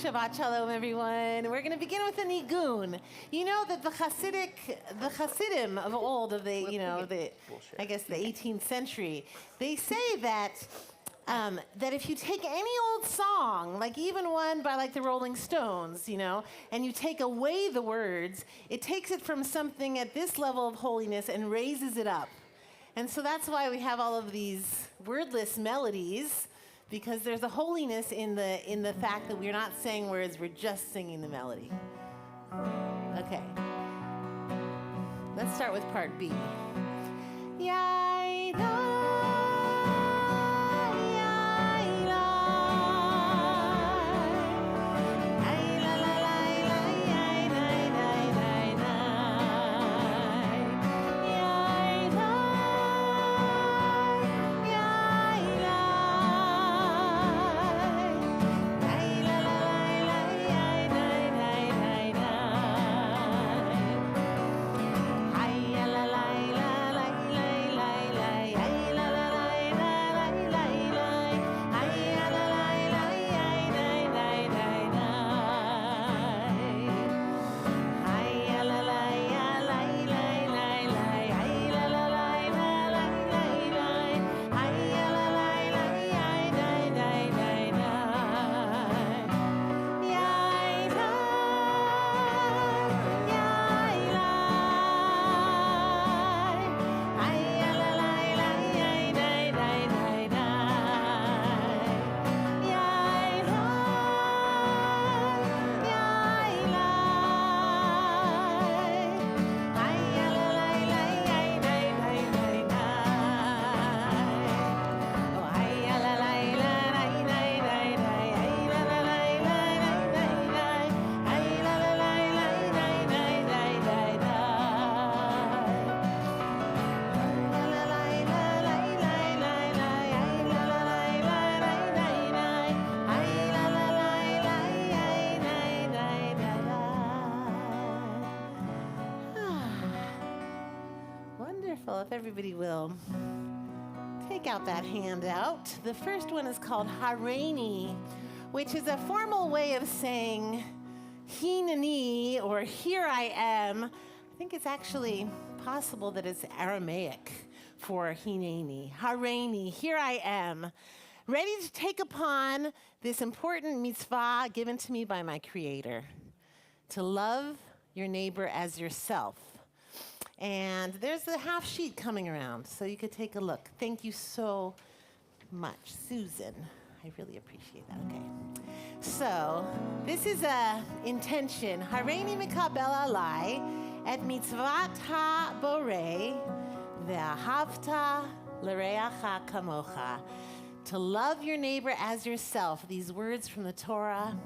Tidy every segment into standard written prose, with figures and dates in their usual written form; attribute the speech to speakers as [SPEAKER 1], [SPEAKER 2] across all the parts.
[SPEAKER 1] Shabbat Shalom, everyone. We're going to begin with a nigun. You know that the Hasidim of old, of the, I guess the 18th century, they say that that if you take any old song, like even one by like the Rolling Stones, and you take away the words, it takes it from something at this level of holiness and raises it up. And so that's why we have all of these wordless melodies, because there's a holiness in the fact that we're not saying words, we're just singing the melody. Okay. Let's start with part B. If everybody will take out that handout. The first one is called Hareini, which is a formal way of saying Hineni, or here I am. I think it's actually possible that it's Aramaic for Hineni. Hareini, here I am, ready to take upon this important mitzvah given to me by my Creator, to love your neighbor as yourself. And there's a half sheet coming around, so you could take a look. Thank you so much, Susan. I really appreciate that. Okay. So this is a intention. Hareini mikabel alai et mitzvat ha-borei ve'ahavta l'reacha kamocha. To love your neighbor as yourself. These words from the Torah.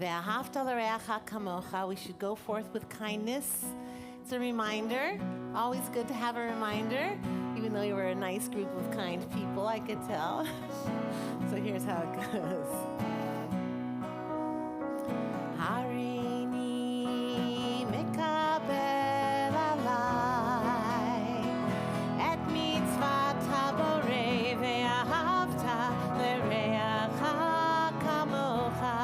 [SPEAKER 1] Ve'ahavta l'reacha kamocha. We should go forth with kindness. It's a reminder. Always good to have a reminder, even though you were a nice group of kind people, I could tell. So here's how it goes. Hareini mekabel alai et mitzvat haborei ve'ahavta l'reacha kamocha.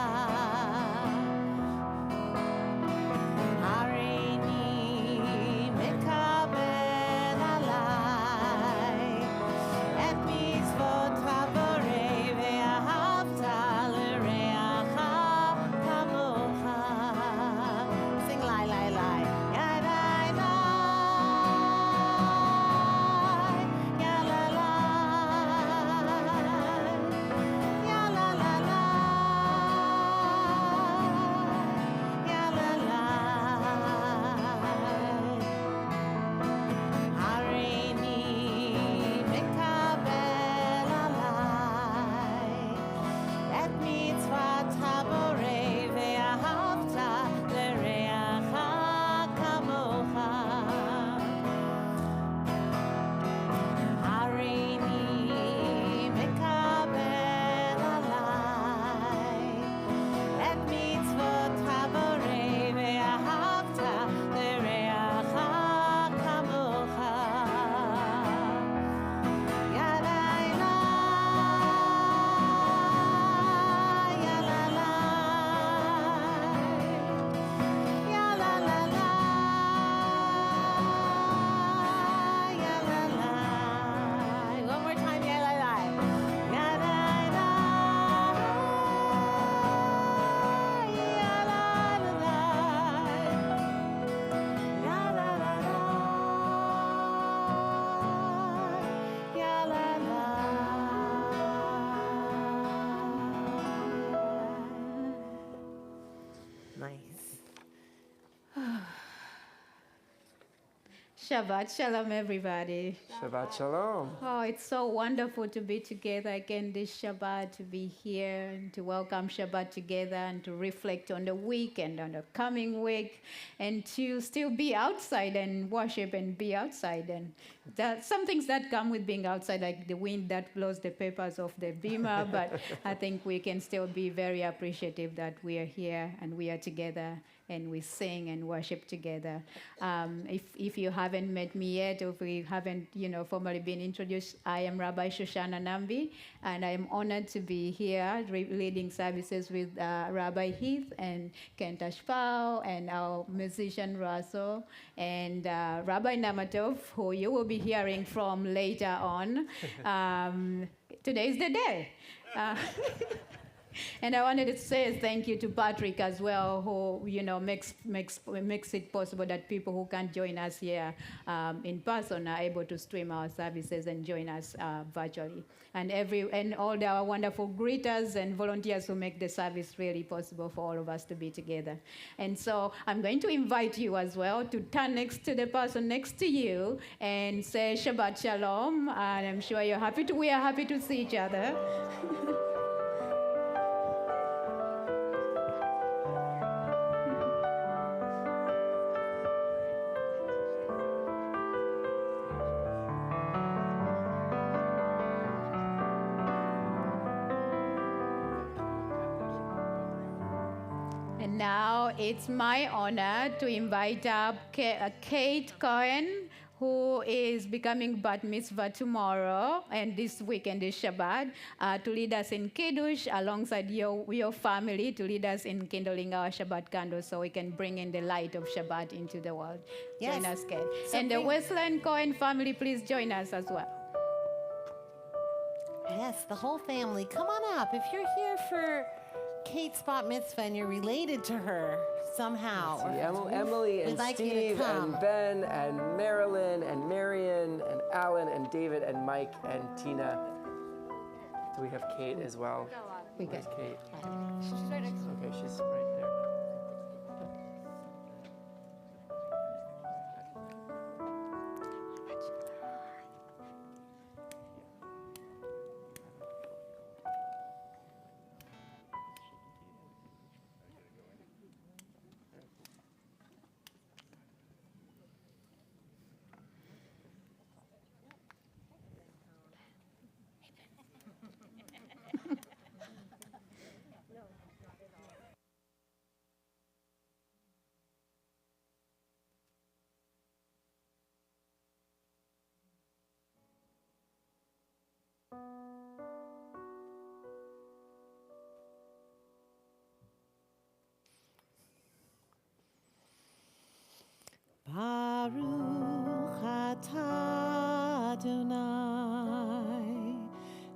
[SPEAKER 1] Tal Nice.
[SPEAKER 2] Shabbat Shalom, everybody.
[SPEAKER 3] Shabbat Shalom.
[SPEAKER 2] Oh, it's so wonderful to be together again this Shabbat, to be here and to welcome Shabbat together and to reflect on the week and on the coming week and to still be outside and worship and be outside. And some things that come with being outside, like the wind that blows the papers off the beamer, but I think we can still be very appreciative that we are here and we are together and we sing and worship together. If you haven't met me yet, or if we haven't, formally been introduced, I am Rabbi Shoshana Nambi, and I am honored to be here leading services with Rabbi Heath and Kent Ashpao and our musician Russell and Rabbi Namatov, who you will be hearing from later on. Today is the day. And I wanted to say thank you to Patrick as well, who makes it possible that people who can't join us here in person are able to stream our services and join us virtually. And all our wonderful greeters and volunteers who make the service really possible for all of us to be together. And so I'm going to invite you as well to turn next to the person next to you and say Shabbat Shalom. And I'm sure we are happy to see each other. Now it's my honor to invite up Kate Cohen, who is becoming Bat Mitzvah tomorrow and this weekend is Shabbat, to lead us in Kiddush alongside your family, to lead us in kindling our Shabbat candles so we can bring in the light of Shabbat into the world. Yes. Join us, Kate. So and the Westland Cohen family, please join us as well.
[SPEAKER 1] Yes, the whole family. Come on up. If you're here for Kate's bat mitzvah and you're related to her somehow.
[SPEAKER 3] Emily and
[SPEAKER 1] like
[SPEAKER 3] Steve and Ben and Marilyn and Marion and Alan and David and Mike and Tina. Do we have Kate as well? Where's Kate?
[SPEAKER 2] She's right next to me.
[SPEAKER 3] Okay, she's right there.
[SPEAKER 1] Baruch atah Adonai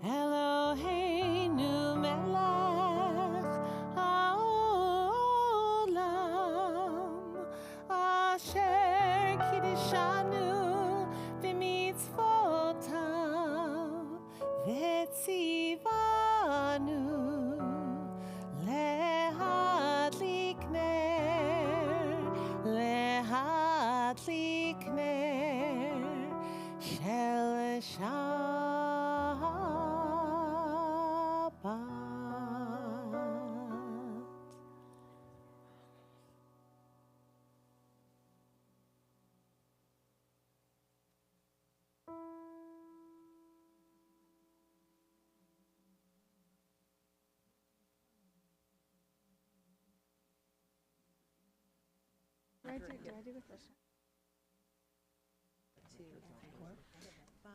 [SPEAKER 1] Eloheinu melech haolam asher kiddushanu b'mitzvotav v'tzivanu lehadlik ner shel Shabbat.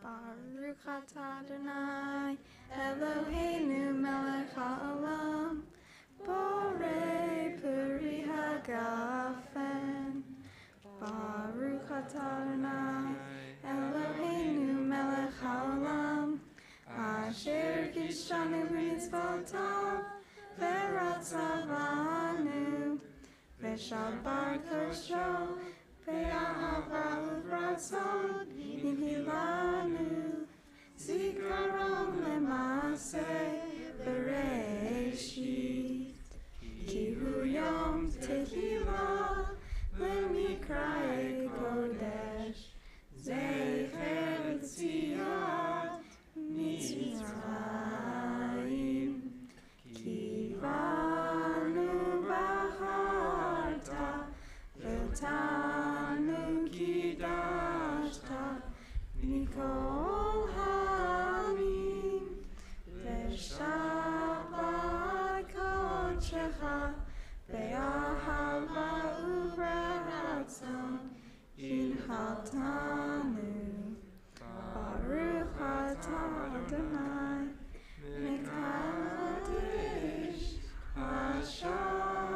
[SPEAKER 4] Baruch atah Adonai Eloheinu melech haolam borei peri hagafen. Baruch atah Adonai Eloheinu melech haolam asher kiddushanu b'mitzvotav v'ratzavanu v'shabar kosho ve'ahava uvratzon nihilanu zikaron lema'aseh bereshit ki hu yom Shecha, Be'ahava u'beratzon, Hinaltanu. Baruch atah Adonai, Mekadesh HaShabbat.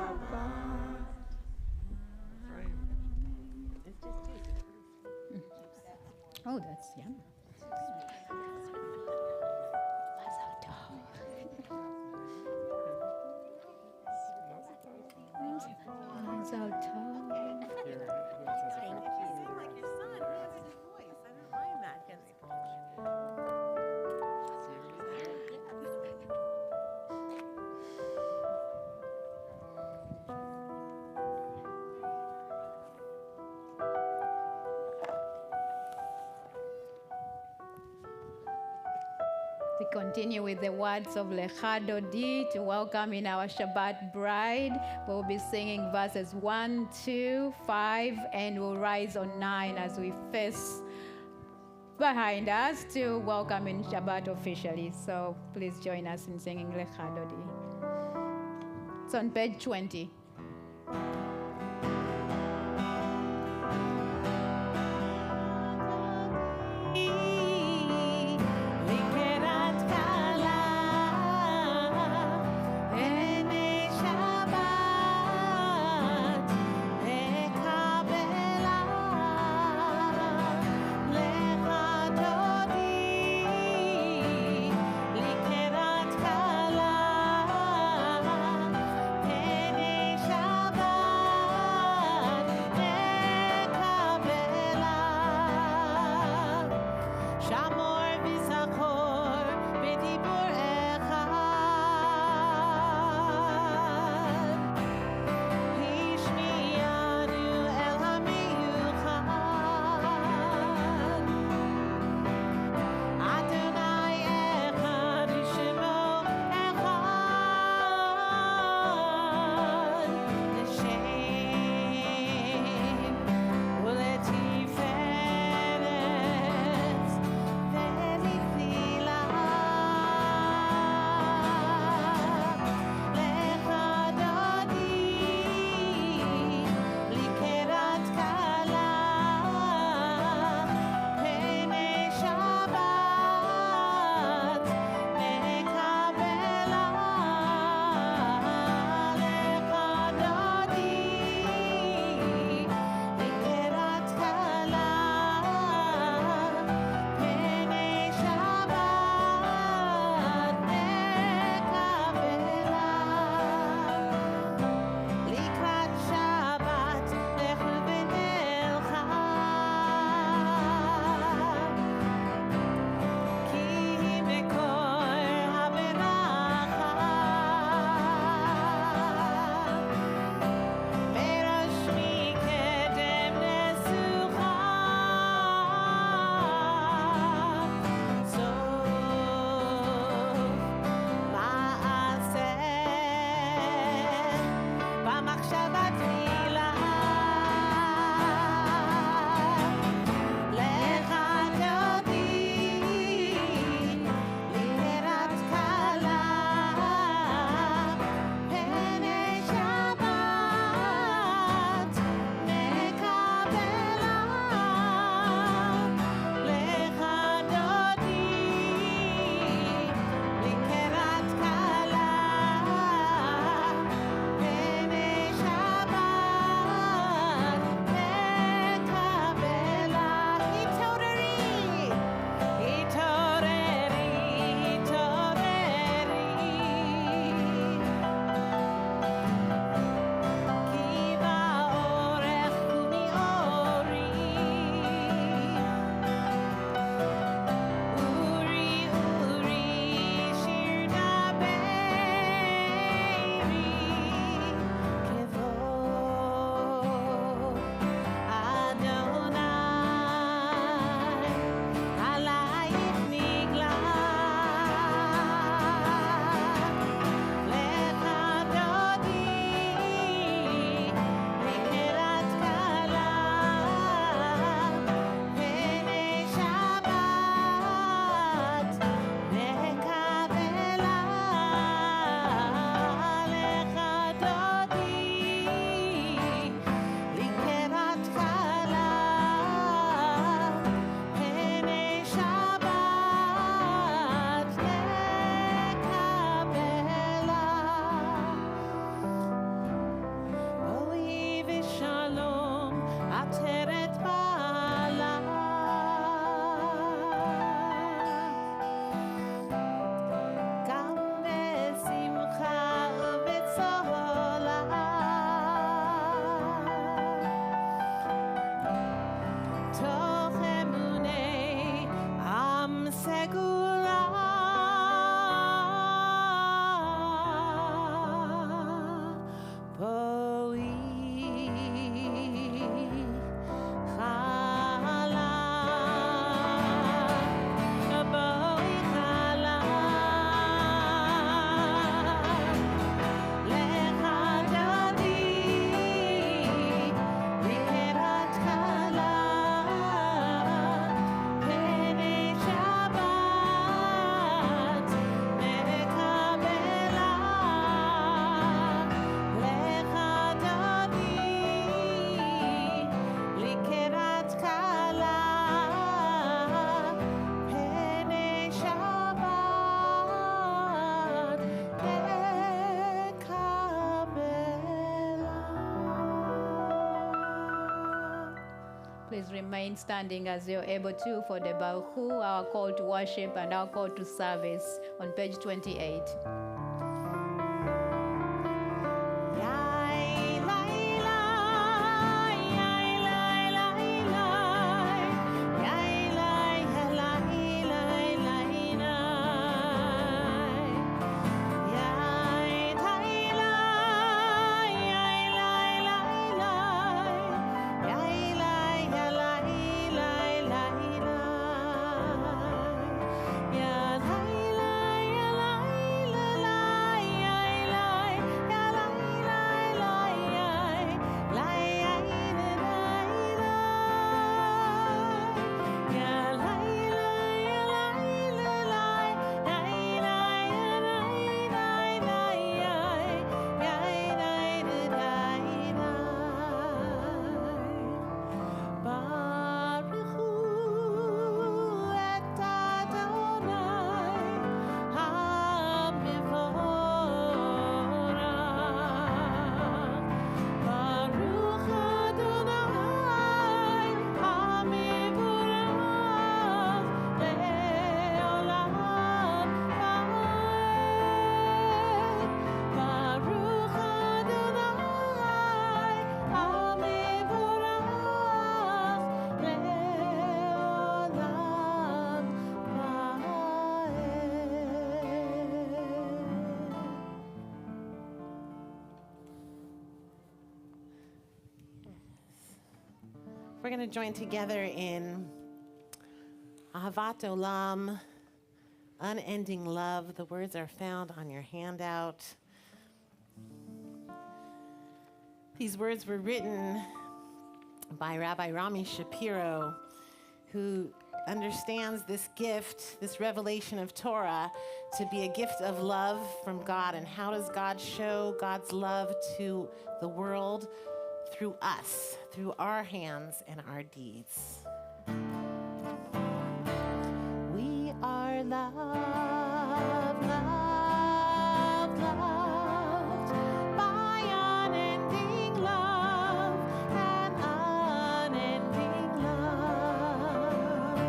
[SPEAKER 2] Oh, that's yum. Mazal tov.
[SPEAKER 3] Here, who else has a
[SPEAKER 1] You
[SPEAKER 3] fruit?
[SPEAKER 1] sing like your son. He has a good voice. I don't mind that.
[SPEAKER 2] We continue with the words of Lecha Dodi to welcome in our Shabbat bride. We'll be singing verses 1, 2, 5, and we'll rise on 9 as we face behind us to welcome in Shabbat officially. So please join us in singing Lecha Dodi. It's on page 20.
[SPEAKER 1] Likherat kala,
[SPEAKER 2] Please remain standing as you're able to for the Baruch, our call to worship and our call to service on page 28.
[SPEAKER 1] We're going to join together in Ahavat Olam, unending love. The words are found on your handout. These words were written by Rabbi Rami Shapiro, who understands this gift, this revelation of Torah, to be a gift of love from God. And how does God show God's love to the world? Through us, through our hands and our deeds. We are loved, loved, loved by unending love and unending love.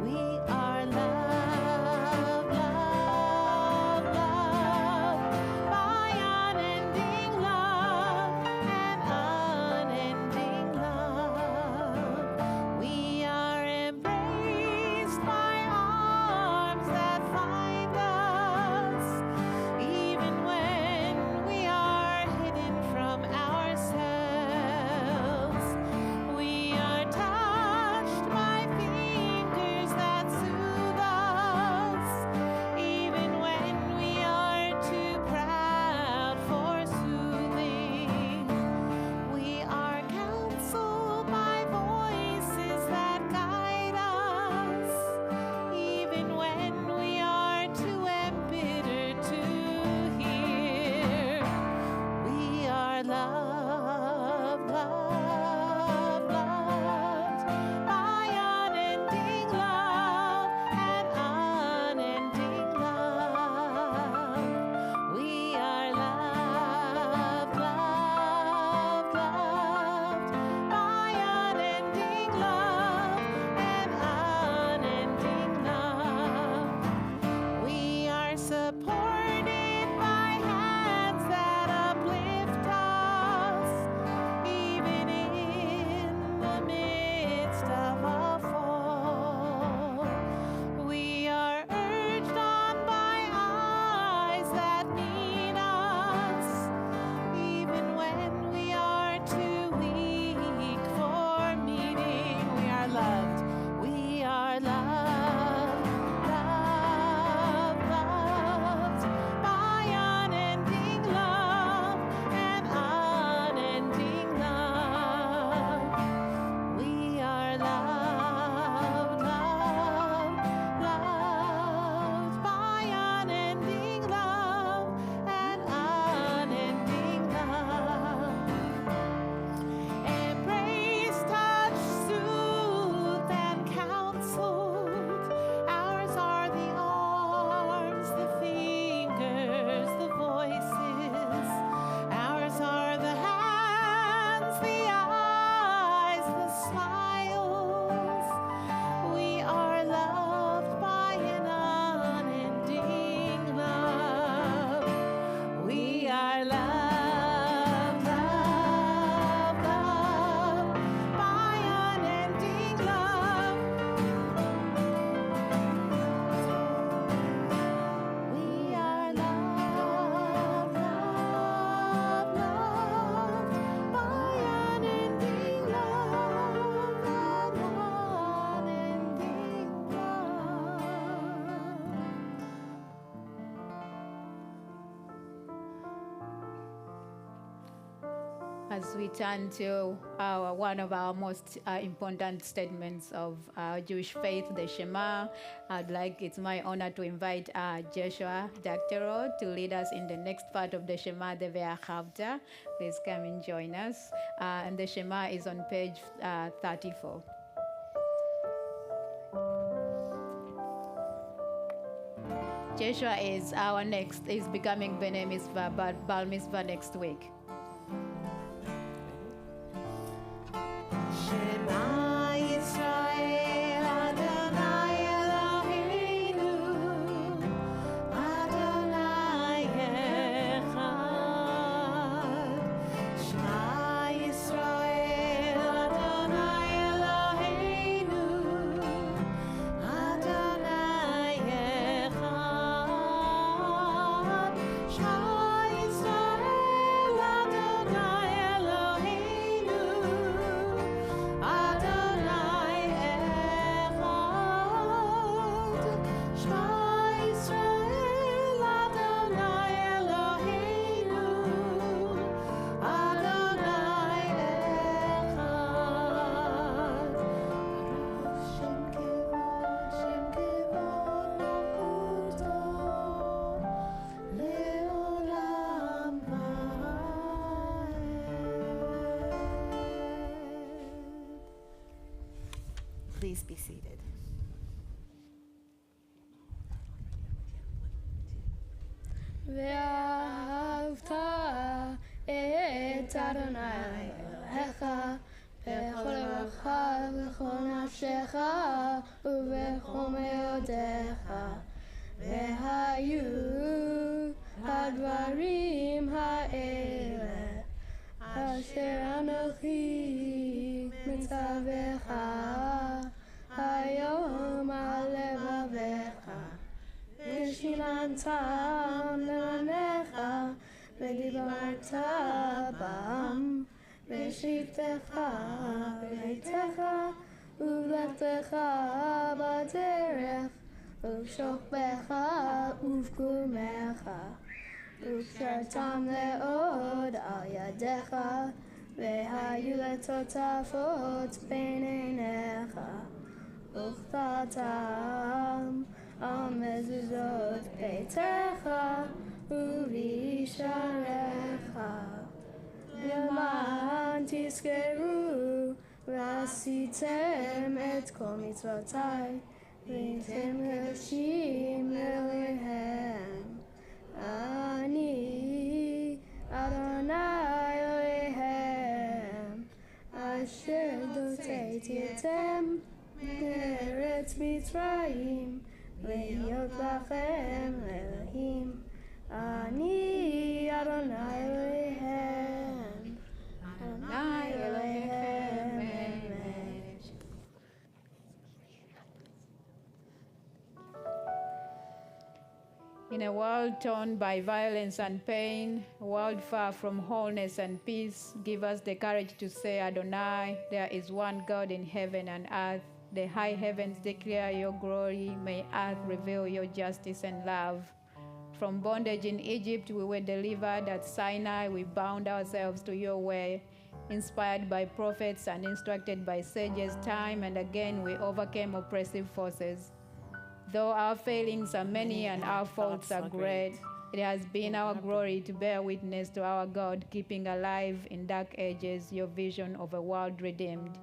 [SPEAKER 1] We are loved, loved, loved by unending love and unending love. We are embraced by arms that
[SPEAKER 2] as we turn to one of our most important statements of our Jewish faith, the Shema, it's my honor to invite Joshua Daktero to lead us in the next part of the Shema, the Ve'achavta. Please come and join us. And the Shema is on page 34. Joshua is becoming B'nai Mitzvah, but Bal Mitzvah next week.
[SPEAKER 1] Shema Yisrael, Adonai Eloheinu, Adonai Echad. Shema Yisrael, Adonai Eloheinu, Adonai Echad. Shema Yisrael, Adonai Eloheinu, Adonai Echad. Shema Yisrael, Adonai Eloheinu, Adonai Echad. Shem kevod malchuto, leolam vaed. Please be seated.
[SPEAKER 4] ואהבת את אדוני אלוהיך בכל לבבך ובכל נפשך ובכל מאודיך. והיו הדברים האלה אשר אנוכי מצווך היום על לבביך. ושיננתם לבניך ודיברת בם בשבתך בביתך ובלכתך בדרך ובשוכבך ובקומך וקשרתם לעוד על ידיך והיו לטוטפות בין עיניך וכתבתם על מזוזות ביתך ובשעריך למען תזכרו ועשיתם את כל מצוותיי והייתם קדושים לאלוהיהם. אני אדוני אלוהיהם אשר הוצאתי אתם מארץ מצרים להיות לכם אלוהים. אני אדוני אלוהיהם, אדוני אלוהיהם.
[SPEAKER 2] In a world torn by violence and pain, a world far from wholeness and peace, give us the courage to say, Adonai, there is one God in heaven and earth. The high heavens declare your glory. May earth reveal your justice and love. From bondage in Egypt, we were delivered. At Sinai, we bound ourselves to your way. Inspired by prophets and instructed by sages, time and again we overcame oppressive forces. Though our failings are many and our faults are great, it has been our glory to bear witness to our God, keeping alive in dark ages your vision of a world redeemed.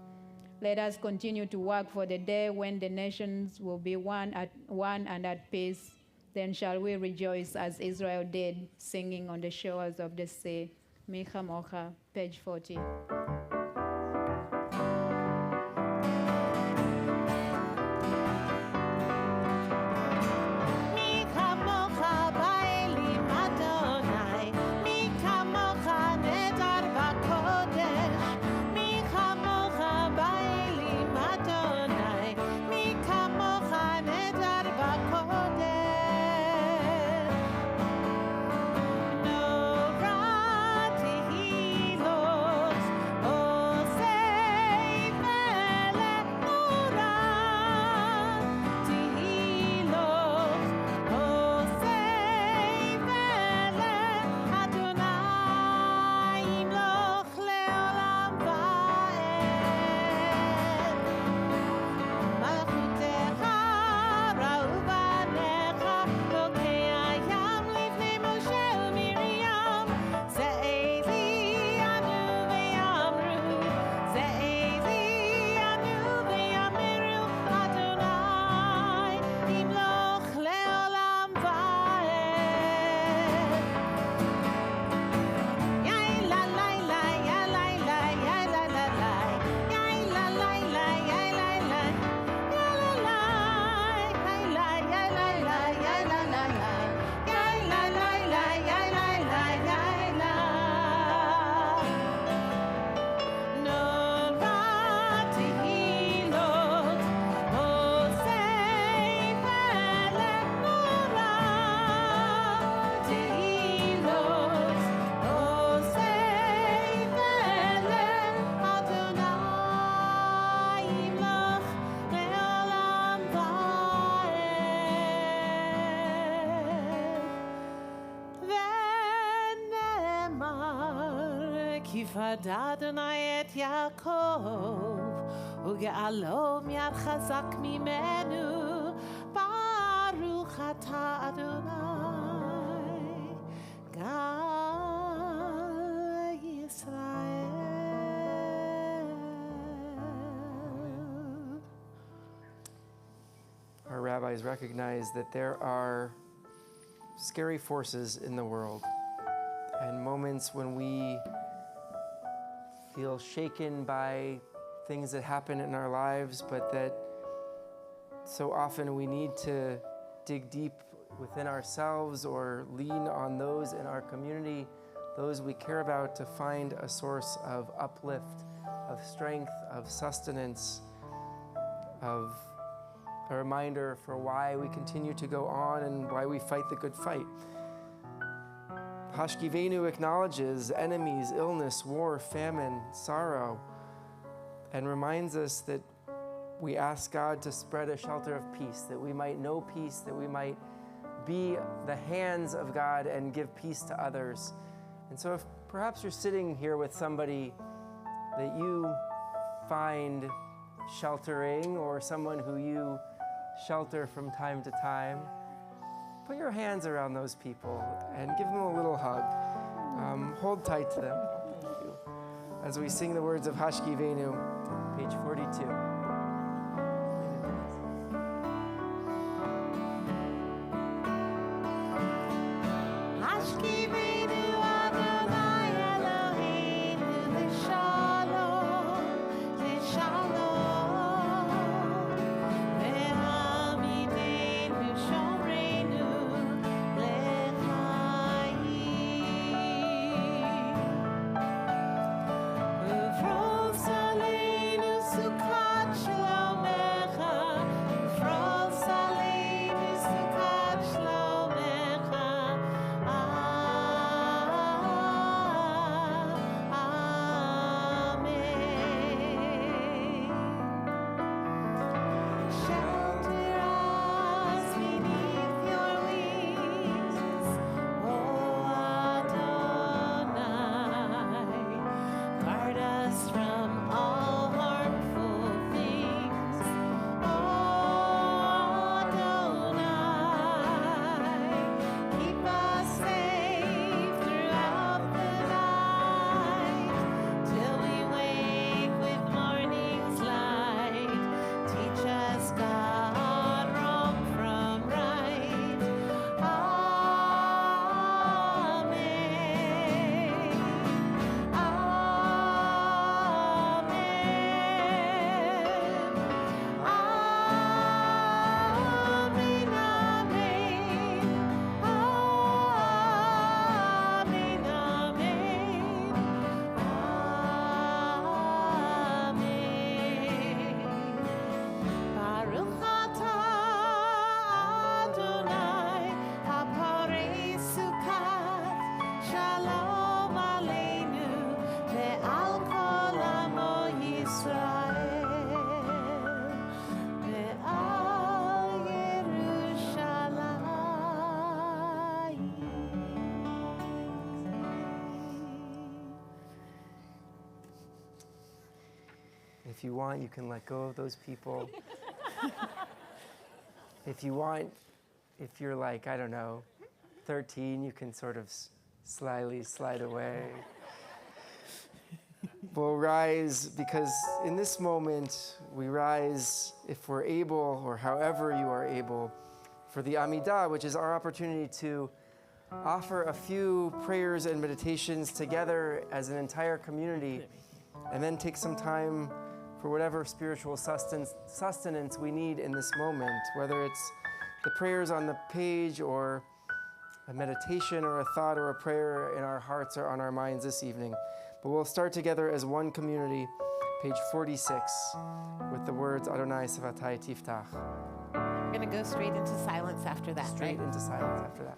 [SPEAKER 2] Let us continue to work for the day when the nations will be one and at peace. Then shall we rejoice as Israel did, singing on the shores of the sea. Micha Mocha, page 40.
[SPEAKER 1] Oh Tifada Adonai et Yaakov, uga'alo miad chazak mimenu, Baruch ata Adonai, Gal Yisrael.
[SPEAKER 3] Our rabbis recognize that there are scary forces in the world and moments when we feel shaken by things that happen in our lives, but that so often we need to dig deep within ourselves or lean on those in our community, those we care about, to find a source of uplift, of strength, of sustenance, of a reminder for why we continue to go on and why we fight the good fight. Hashkivenu acknowledges enemies, illness, war, famine, sorrow, and reminds us that we ask God to spread a shelter of peace, that we might know peace, that we might be the hands of God and give peace to others. And so if perhaps you're sitting here with somebody that you find sheltering, or someone who you shelter from time to time, put your hands around those people and give them a little hug. Hold tight to them. Thank you. As we sing the words of Hashkivenu, page 42. If you want, you can let go of those people. If you want, if you're like, I don't know, 13, you can sort of slyly slide away. We'll rise, because in this moment, we rise, if we're able, or however you are able, for the Amidah, which is our opportunity to offer a few prayers and meditations together as an entire community, and then take some time for whatever spiritual sustenance we need in this moment, whether it's the prayers on the page or a meditation or a thought or a prayer in our hearts or on our minds this evening. But we'll start together as one community, page 46, with the words Adonai Sevatai Tiftach.
[SPEAKER 1] We're going to go straight into silence after that,
[SPEAKER 3] Straight
[SPEAKER 1] right?
[SPEAKER 3] into silence after that.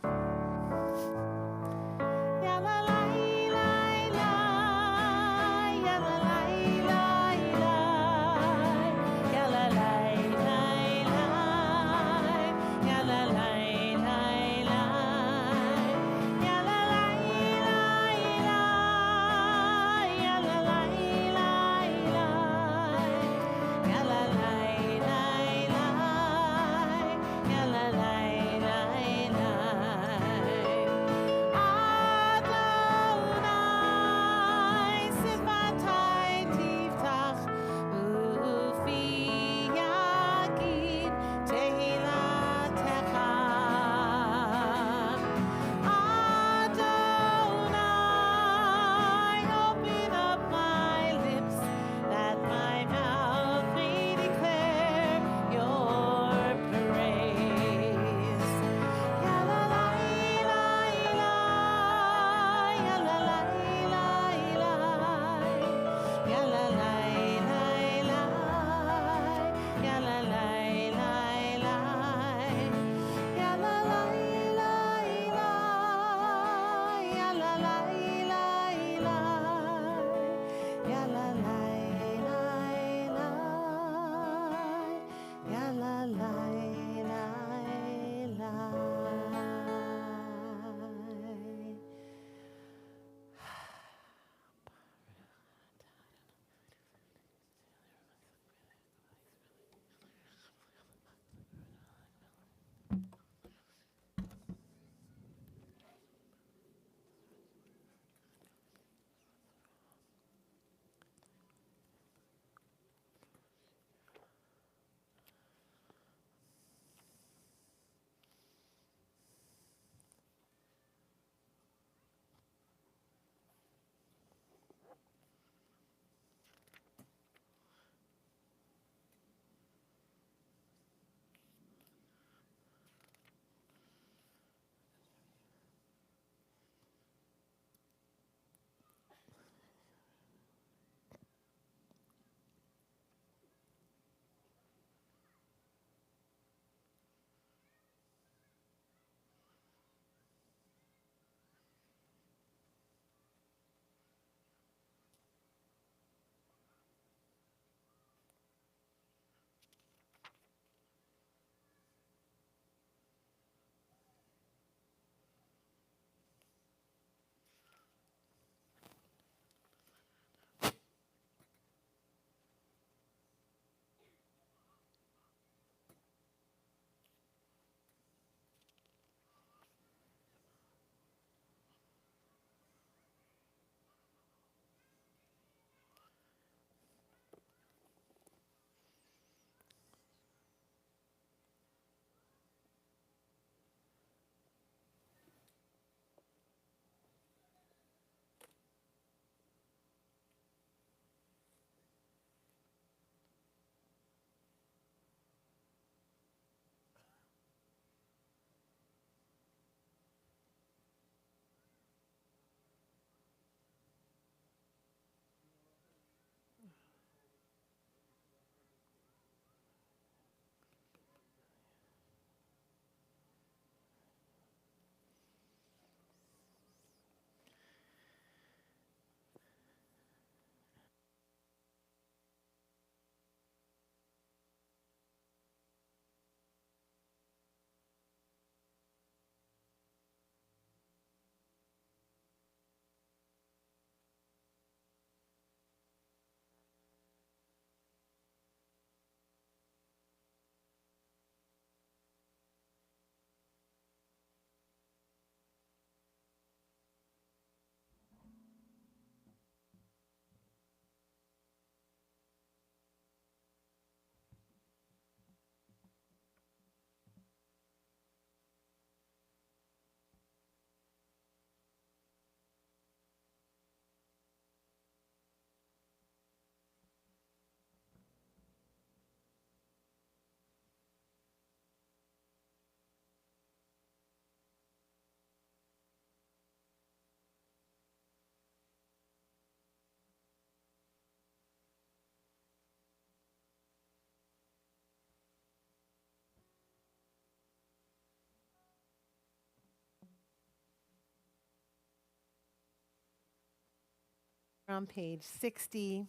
[SPEAKER 1] We're on page 60.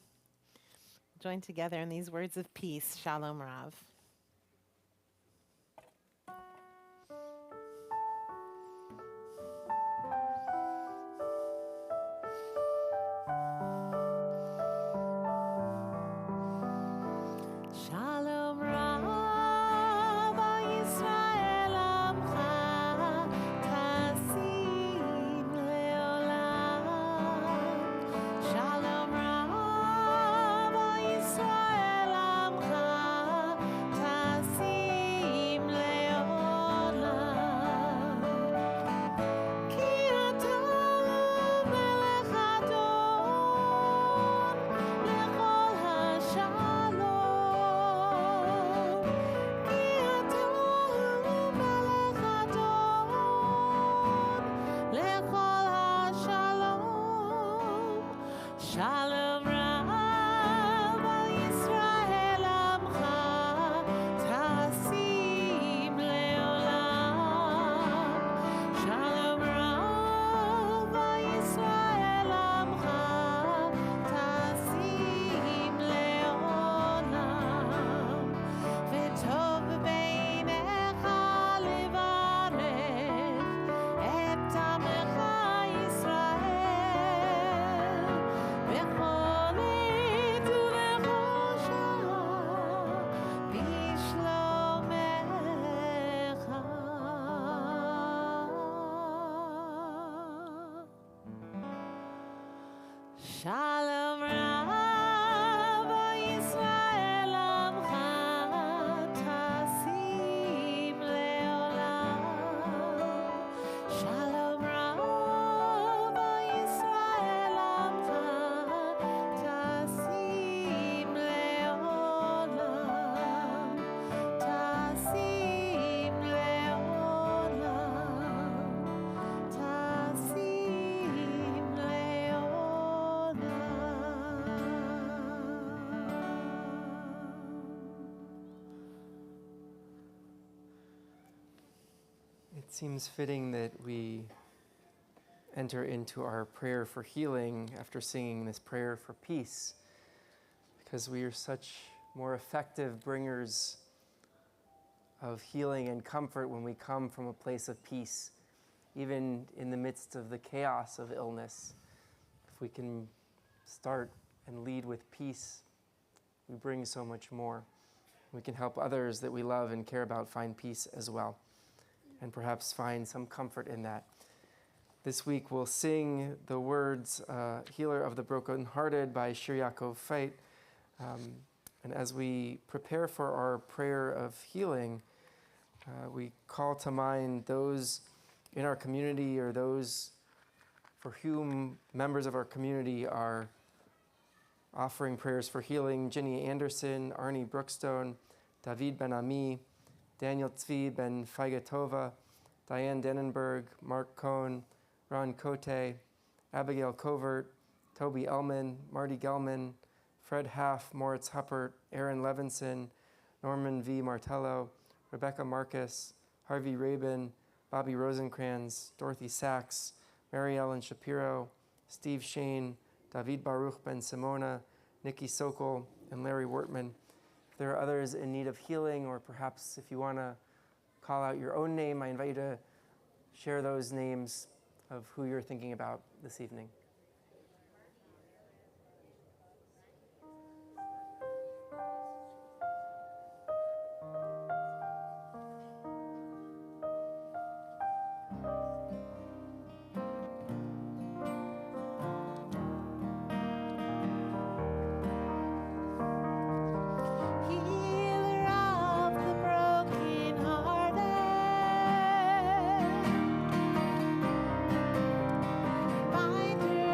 [SPEAKER 1] Join together in these words of peace. Shalom Rav. Shalom Rav, Yisrael Amcha, Tasim Leolam. Shalom Rav, Yisrael Amcha, Tasim Leolam. Ki ata melech adon, lechol hashalom. Shalom Rav, Yisrael Amcha, Tasim Leolam. Shalom Rav, Yisrael Amcha, Tasim Leolam. V'tov beinecha levarech et amecha Yisrael. V'chol עת ולחושך בשלומך. Shalom Rav, Yisrael Amcha, Tasim Leolam. Shalom Rav, Yisrael Amcha, Tasim Leolam. Tasim Leolam. Tasim Leolam.
[SPEAKER 3] It seems fitting that we enter into our prayer for healing after singing this prayer for peace, because we are such more effective bringers of healing and comfort when we come from a place of peace, even in the midst of the chaos of illness. If we can start and lead with peace, we bring so much more. We can help others that we love and care about find peace as well, and perhaps find some comfort in that. This week we'll sing the words Healer of the Brokenhearted by Shir Yaakov Fait. And as we prepare for our prayer of healing, we call to mind those in our community or those for whom members of our community are offering prayers for healing. Ginny Anderson, Arnie Brookstone, David Ben Ami, Daniel Tzvi Ben Feigetova, Diane Dennenberg, Mark Cohn, Ron Cote, Abigail Covert, Toby Ellman, Marty Gelman, Fred Haff, Moritz Huppert, Aaron Levinson, Norman V. Martello, Rebecca Marcus, Harvey Rabin, Bobby Rosencrans, Dorothy Sachs, Mary Ellen Shapiro, Steve Shane, David Baruch Ben Simona, Nikki Sokol, and Larry Wortman. If there are others in need of healing, or perhaps if you want to call out your own name, I invite you to share those names of who you're thinking about this evening.
[SPEAKER 1] Healer of the brokenhearted, binder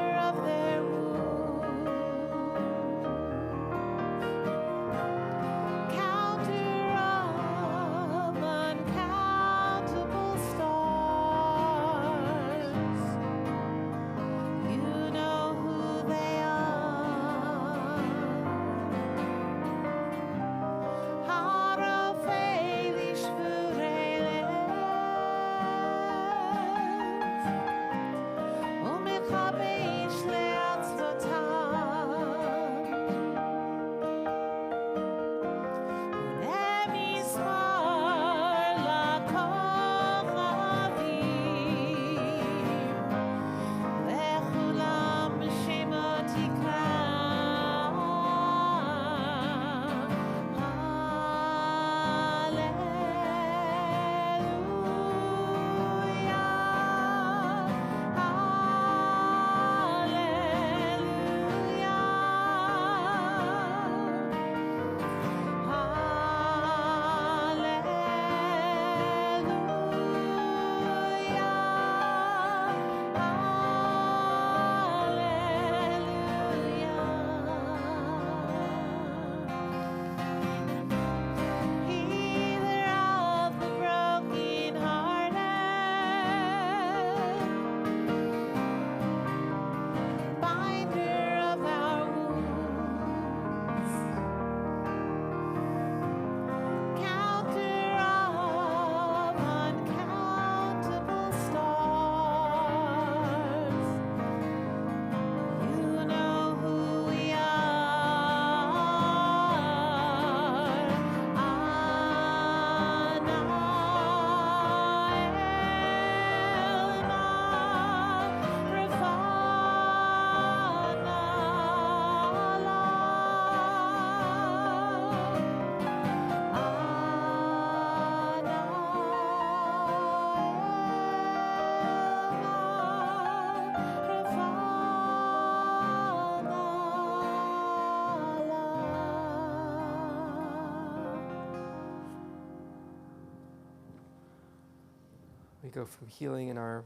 [SPEAKER 3] go from healing in our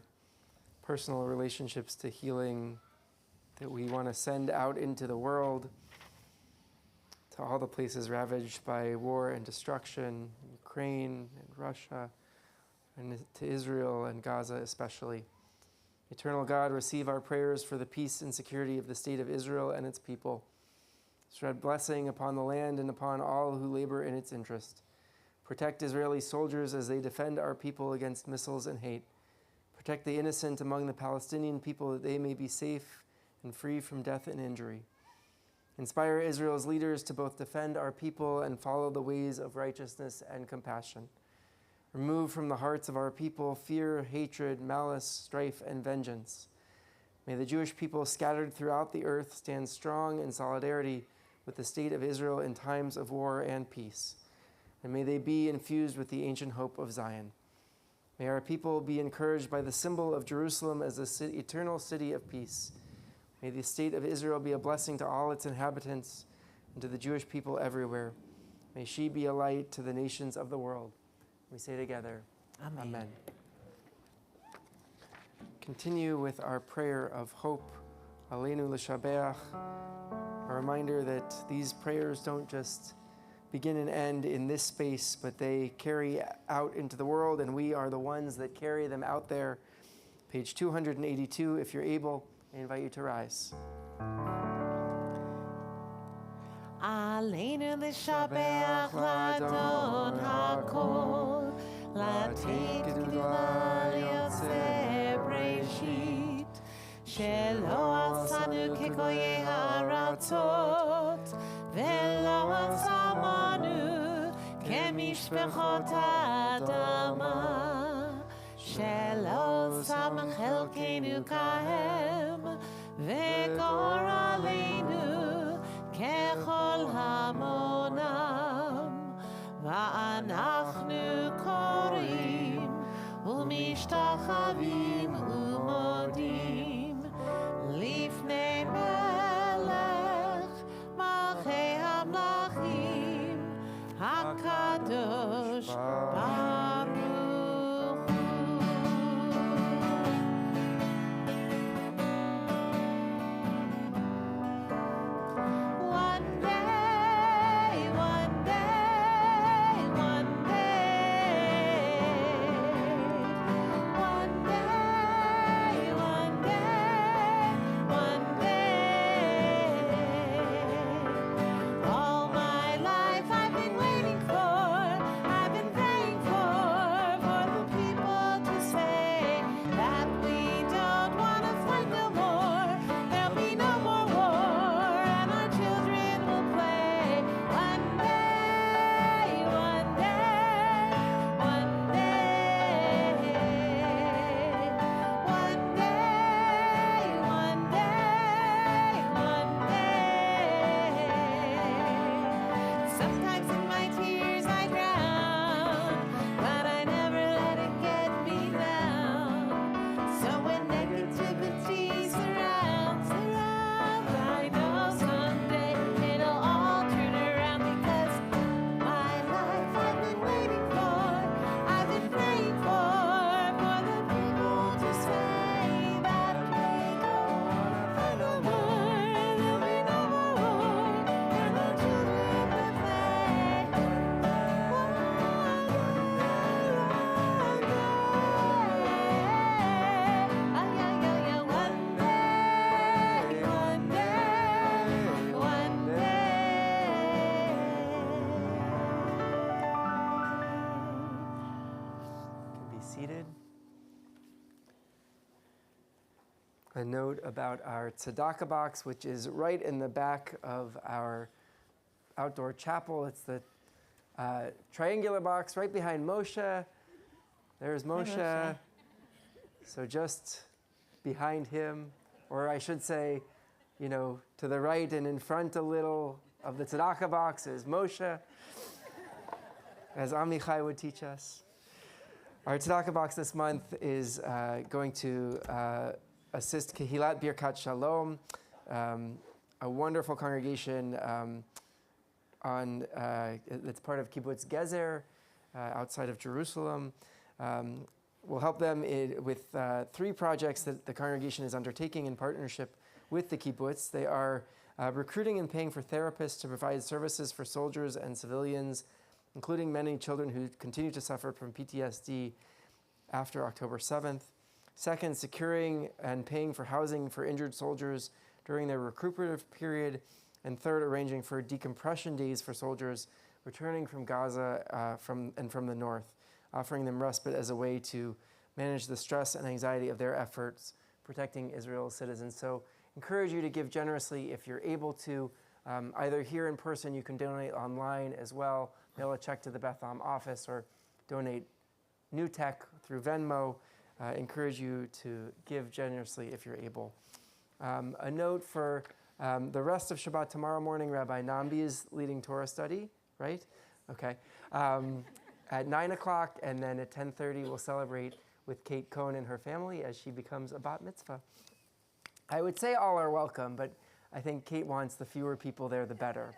[SPEAKER 3] personal relationships to healing that we want to send out into the world, to all the places ravaged by war and destruction, Ukraine and Russia, and to Israel and Gaza especially. Eternal God, receive our prayers for the peace and security of the state of Israel and its people. Spread blessing upon the land and upon all who labor in its interest. Protect Israeli soldiers as they defend our people against missiles and hate. Protect the innocent among the Palestinian people that they may be safe and free from death and injury. Inspire Israel's leaders to both defend our people and follow the ways of righteousness and compassion. Remove from the hearts of our people fear, hatred, malice, strife, and vengeance. May the Jewish people scattered throughout the earth stand strong in solidarity with the state of Israel in times of war and peace. And may they be infused with the ancient hope of Zion. May our people be encouraged by the symbol of Jerusalem as the eternal city of peace. May the state of Israel be a blessing to all its inhabitants and to the Jewish people everywhere. May she be a light to the nations of the world. We say together,
[SPEAKER 1] Amen.
[SPEAKER 3] Amen. Continue with our prayer of hope, Aleinu l'shabeach, a reminder that these prayers don't just begin and end in this space, but they carry out into the world, and we are the ones that carry them out there. Page 282, if you're able, I invite you to rise.
[SPEAKER 1] Aleinu l'shabeach l'Adon hakol, l'tik gdula yotze breshit, shelo asanu kikoye haratzot, velo asamanu kemishpechot adama, shelo sam chelkenu kahem, vekor aleinu ככל המונם, ואנחנו קוראים ומשתחווים ומודים לפני מלך מלכי המלכים הקדוש ברוך
[SPEAKER 3] A note about our tzedakah box, which is right in the back of our outdoor chapel. It's the triangular box right behind Moshe. There's Moshe.
[SPEAKER 1] Moshe.
[SPEAKER 3] So just behind him, or I should say, to the right and in front a little of the tzedakah box is Moshe, as Amichai would teach us. Our tzedakah box this month is going to assist Kehilat Birkat Shalom, a wonderful congregation that's part of Kibbutz Gezer, outside of Jerusalem. We'll help them with 3 projects that the congregation is undertaking in partnership with the kibbutz. They are recruiting and paying for therapists to provide services for soldiers and civilians, including many children who continue to suffer from PTSD after October 7th. Second, securing and paying for housing for injured soldiers during their recuperative period. And third, arranging for decompression days for soldiers returning from Gaza from the north, offering them respite as a way to manage the stress and anxiety of their efforts protecting Israel's citizens. So encourage you to give generously if you're able to, either here in person, you can donate online as well, mail a check to the Bethlehem office, or donate new tech through Venmo. Encourage you to give generously if you're able. A note for the rest of Shabbat tomorrow morning, Rabbi Nambi is leading Torah study, right? Okay. At 9 o'clock, and then at 10:30 we'll celebrate with Kate Cohn and her family as she becomes a bat mitzvah. I would say all are welcome, but I think Kate wants the fewer people there, the better.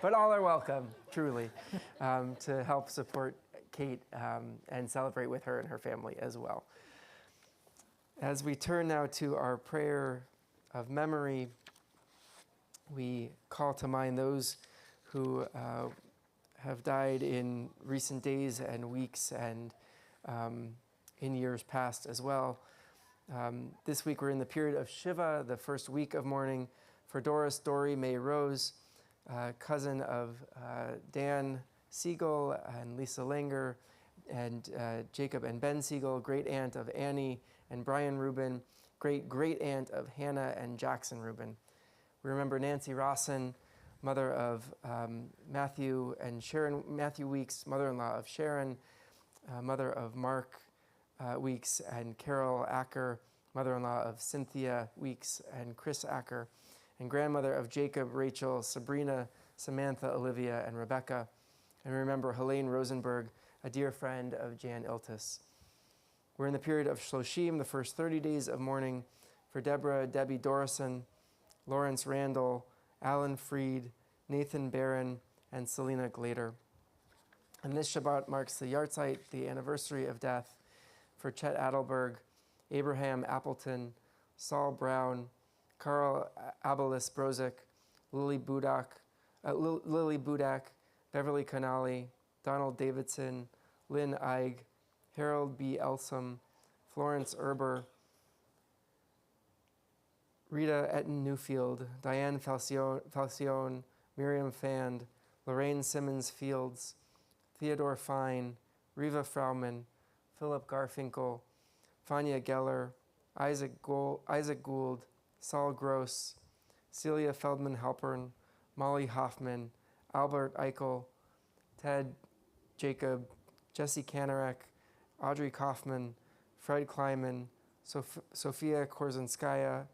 [SPEAKER 3] But all are welcome, truly, to help support Kate and celebrate with her and her family as well. As we turn now to our prayer of memory, we call to mind those who have died in recent days and weeks and in years past as well. This week we're in the period of Shiva, the first week of mourning for Doris Dory May Rose, cousin of Dan Siegel and Lisa Langer, and Jacob and Ben Siegel, great aunt of Annie and Brian Rubin, great aunt of Hannah and Jackson Rubin. We remember Nancy Rawson, mother of Matthew and Sharon, Matthew Weeks, mother-in-law of Sharon, mother of Mark Weeks and Carol Acker, mother-in-law of Cynthia Weeks and Chris Acker, and grandmother of Jacob, Rachel, Sabrina, Samantha, Olivia, and Rebecca. And remember Helene Rosenberg, a dear friend of Jan Iltis. We're in the period of Shloshim, the first 30 days of mourning for Deborah, Debbie Dorison, Lawrence Randall, Alan Freed, Nathan Barron, and Selena Glader. And this Shabbat marks the yahrzeit, the anniversary of death, for Chet Adelberg, Abraham Appleton, Saul Brown, Carl Abelis Brozik, Lily Budak, Beverly Canali, Donald Davidson, Lynn Eig, Harold B. Elsom, Florence Erber, Rita Etten Newfield, Diane Falcione, Miriam Fand, Lorraine Simmons Fields, Theodore Fine, Riva Frauman, Philip Garfinkel, Fania Geller, Isaac Gould, Saul Gross, Celia Feldman Halpern, Molly Hoffman, Albert Eichel, Ted Jacob, Jesse Kanarek, Audrey Kaufman, Fred Kleiman, Sophia Korzunkaya,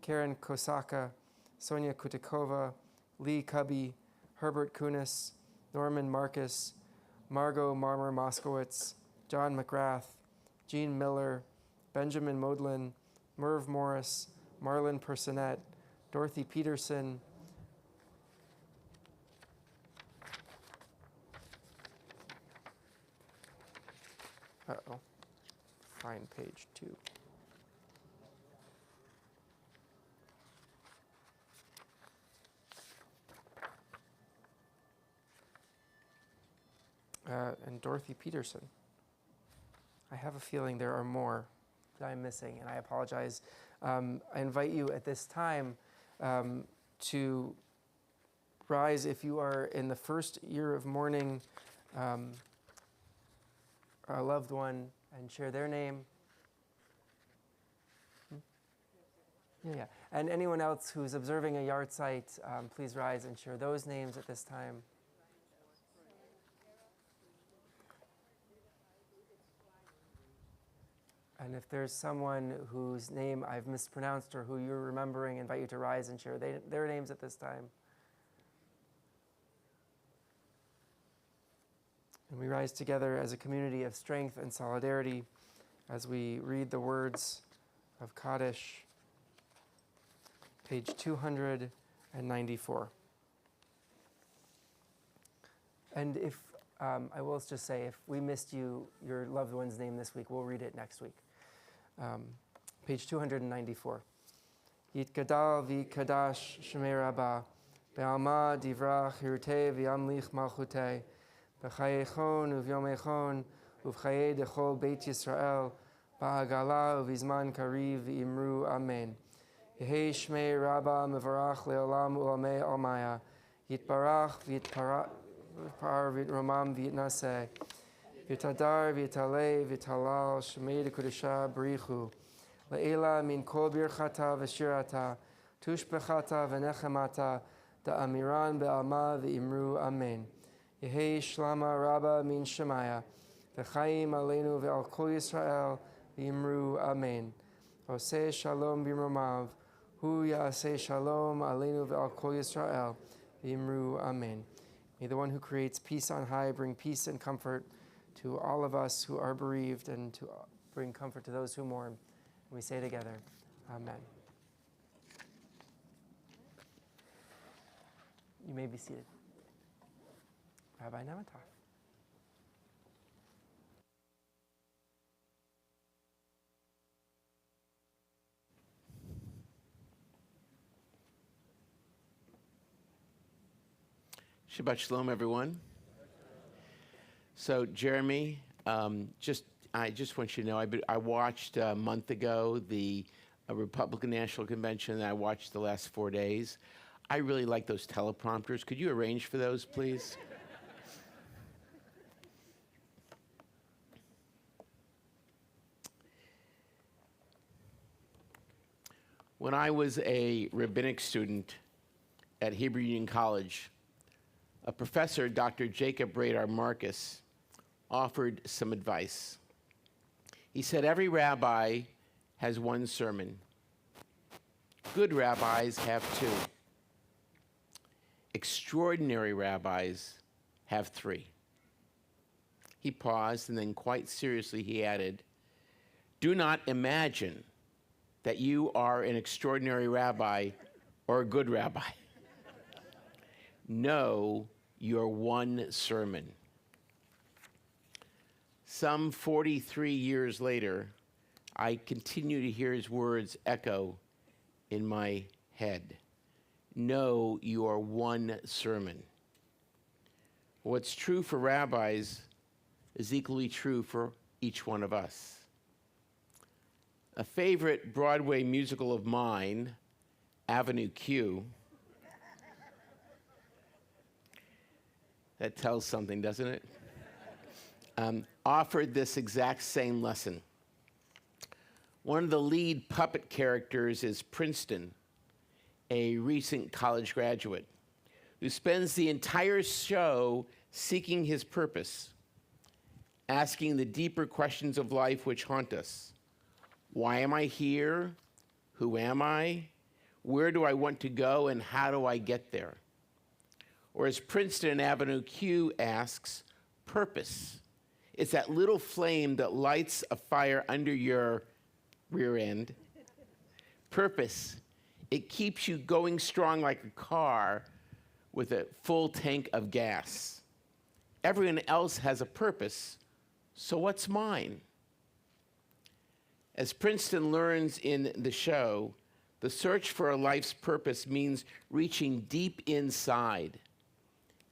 [SPEAKER 3] Karen Kosaka, Sonia Kutikova, Lee Cubby, Herbert Kunis, Norman Marcus, Margot Marmer Moskowitz, John McGrath, Jean Miller, Benjamin Modlin, Merv Morris, Marlon Personette, Dorothy Peterson, find page 2. And Dorothy Peterson. I have a feeling there are more that I'm missing, and I apologize. I invite you at this time to rise if you are in the first year of mourning a loved one and share their name. Yeah. And anyone else who's observing a yahrzeit, please rise and share those names at this time. And if there's someone whose name I've mispronounced or who you're remembering, I invite you to rise and share their names at this time. And we rise together as a community of strength and solidarity as we read the words of Kaddish, page 294. And if I will just say, if we missed your loved one's name this week, we'll read it next week. Page 294. Yitgadal v'kadash shemei rabba, be'alma divrach hirutei v'yamlich malchutei, b'chayechon uvyomechon uv'chayei dechol beit Yisrael, ba'agala uv'izman kariv v'imru amen. Yehei shmei rabba mevarach le'olam u'amei almaya, yitbarach v'yitparah v'yitramam v'yitnaseh, v'yitadar v'yitalei v'yitalal shmei dekudesha b'richu, le'ela min kol birchata v'shirata, tushbechata v'nechemata, da'amiran be'alma v'imru amen. Yehei shlama rabba min shemaya, v'chaim aleinu ve'al kol Yisrael v'imru amen. Oseh shalom b'imromav, hu ya'aseh shalom aleinu ve'al kol Yisrael v'imru amen. May the one who creates peace on high bring peace and comfort to all of us who are bereaved, and to bring comfort to those who mourn. We say together, amen. You may be seated. Rabbi Namatar.
[SPEAKER 5] Shabbat Shalom, everyone. So, Jeremy, I just want you to know, I watched a month ago the Republican National Convention, and I watched the last 4 days. I really like those teleprompters. Could you arrange for those, please? When I was a rabbinic student at Hebrew Union College, a professor, Dr. Jacob Radar Marcus, offered some advice. He said, every rabbi has one sermon. Good rabbis have two. Extraordinary rabbis have three. He paused, and then quite seriously he added, do not imagine that you are an extraordinary rabbi or a good rabbi. Know your one sermon. Some 43 years later, I continue to hear his words echo in my head. Know your one sermon. What's true for rabbis is equally true for each one of us. A favorite Broadway musical of mine, Avenue Q, that tells something, doesn't it? Offered this exact same lesson. One of the lead puppet characters is Princeton, a recent college graduate, who spends the entire show seeking his purpose, asking the deeper questions of life which haunt us. Why am I here? Who am I? Where do I want to go, and how do I get there? Or as Princeton in Avenue Q asks, purpose. It's that little flame that lights a fire under your rear end. Purpose. It keeps you going strong like a car with a full tank of gas. Everyone else has a purpose, so what's mine? As Princeton learns in the show, the search for a life's purpose means reaching deep inside.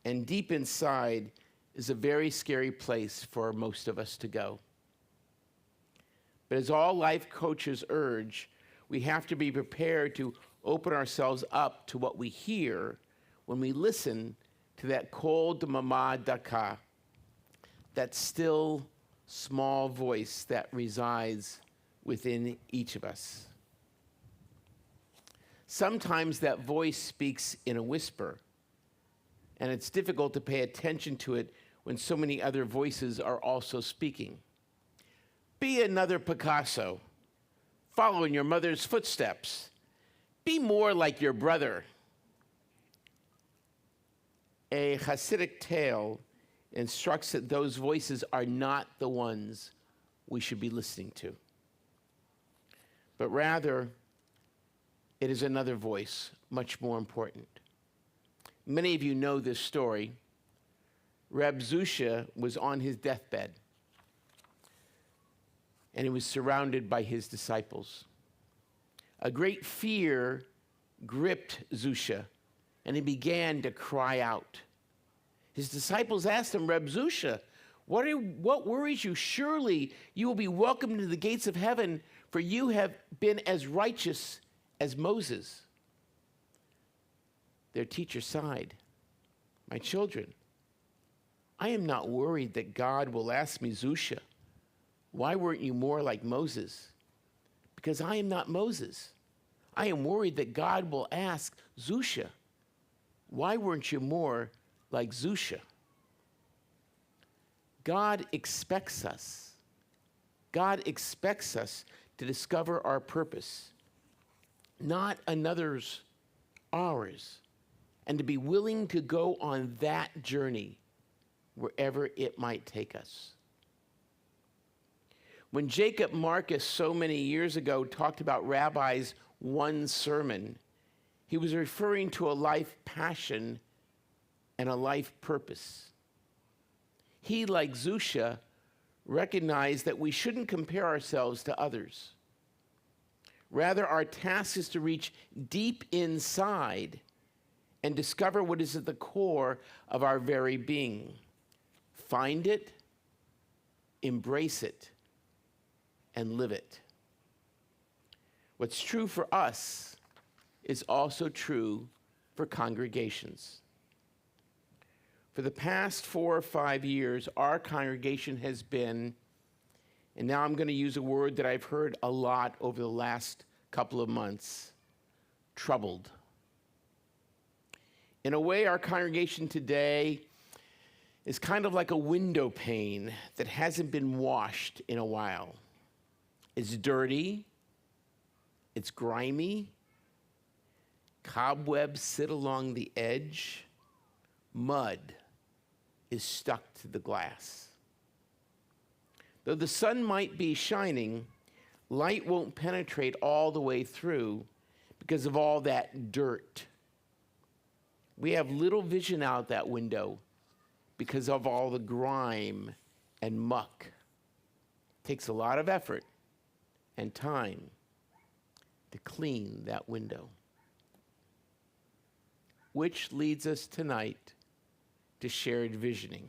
[SPEAKER 5] And deep inside is a very scary place for most of us to go. But as all life coaches urge, we have to be prepared to open ourselves up to what we hear when we listen to that kol d'mama daka, that still small voice that resides within each of us. Sometimes that voice speaks in a whisper, and it's difficult to pay attention to it when so many other voices are also speaking. Be another Picasso. Follow in your mother's footsteps. Be more like your brother. A Hasidic tale instructs that those voices are not the ones we should be listening to, but rather it is another voice, much more important. Many of you know this story. Reb Zusha was on his deathbed, and he was surrounded by his disciples. A great fear gripped Zusha, and he began to cry out. His disciples asked him, Reb Zusha, what worries you? Surely you will be welcomed into the gates of heaven, for you have been as righteous as Moses. Their teacher sighed. My children, I am not worried that God will ask me, Zusha, why weren't you more like Moses? Because I am not Moses. I am worried that God will ask Zusha, why weren't you more like Zusha? God expects us. God expects us to discover our purpose, not another's, ours, and to be willing to go on that journey wherever it might take us. When Jacob Marcus so many years ago talked about Rabbi's one sermon, he was referring to a life passion and a life purpose. He, like Zusha, recognized that we shouldn't compare ourselves to others. Rather, our task is to reach deep inside and discover what is at the core of our very being. Find it, embrace it, and live it. What's true for us is also true for congregations. For the past 4 or 5 years, our congregation has been, and now I'm going to use a word that I've heard a lot over the last couple of months, troubled. In a way, our congregation today is kind of like a window pane that hasn't been washed in a while. It's dirty, it's grimy, cobwebs sit along the edge, mud is stuck to the glass. Though the sun might be shining, light won't penetrate all the way through because of all that dirt. We have little vision out that window because of all the grime and muck. It takes a lot of effort and time to clean that window. Which leads us tonight to shared visioning.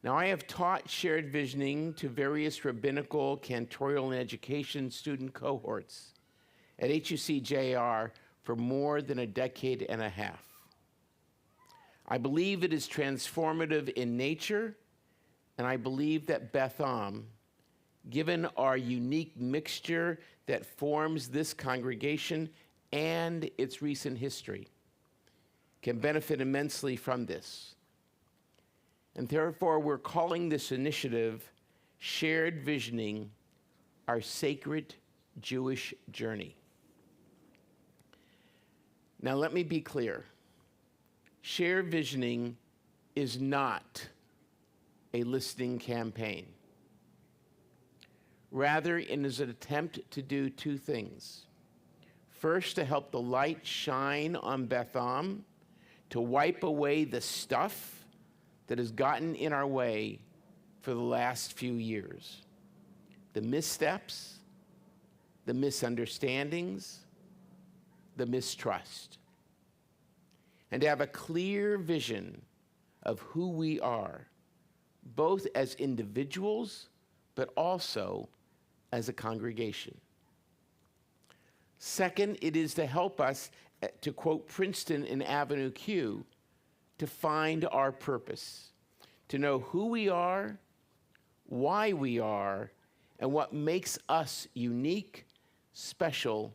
[SPEAKER 5] Now, I have taught shared visioning to various rabbinical, cantorial, and education student cohorts at HUC-JR for more than a decade and a half. I believe it is transformative in nature, and I believe that Beth Am, given our unique mixture that forms this congregation and its recent history, can benefit immensely from this. And therefore, we're calling this initiative Shared Visioning, Our Sacred Jewish Journey. Now, let me be clear. Shared Visioning is not a listening campaign. Rather, it is an attempt to do two things. First, to help the light shine on Beth Am, to wipe away the stuff that has gotten in our way for the last few years. The missteps, the misunderstandings, the mistrust. And to have a clear vision of who we are, both as individuals, but also as a congregation. Second, it is to help us, to quote Princeton in Avenue Q, to find our purpose, to know who we are, why we are, and what makes us unique, special,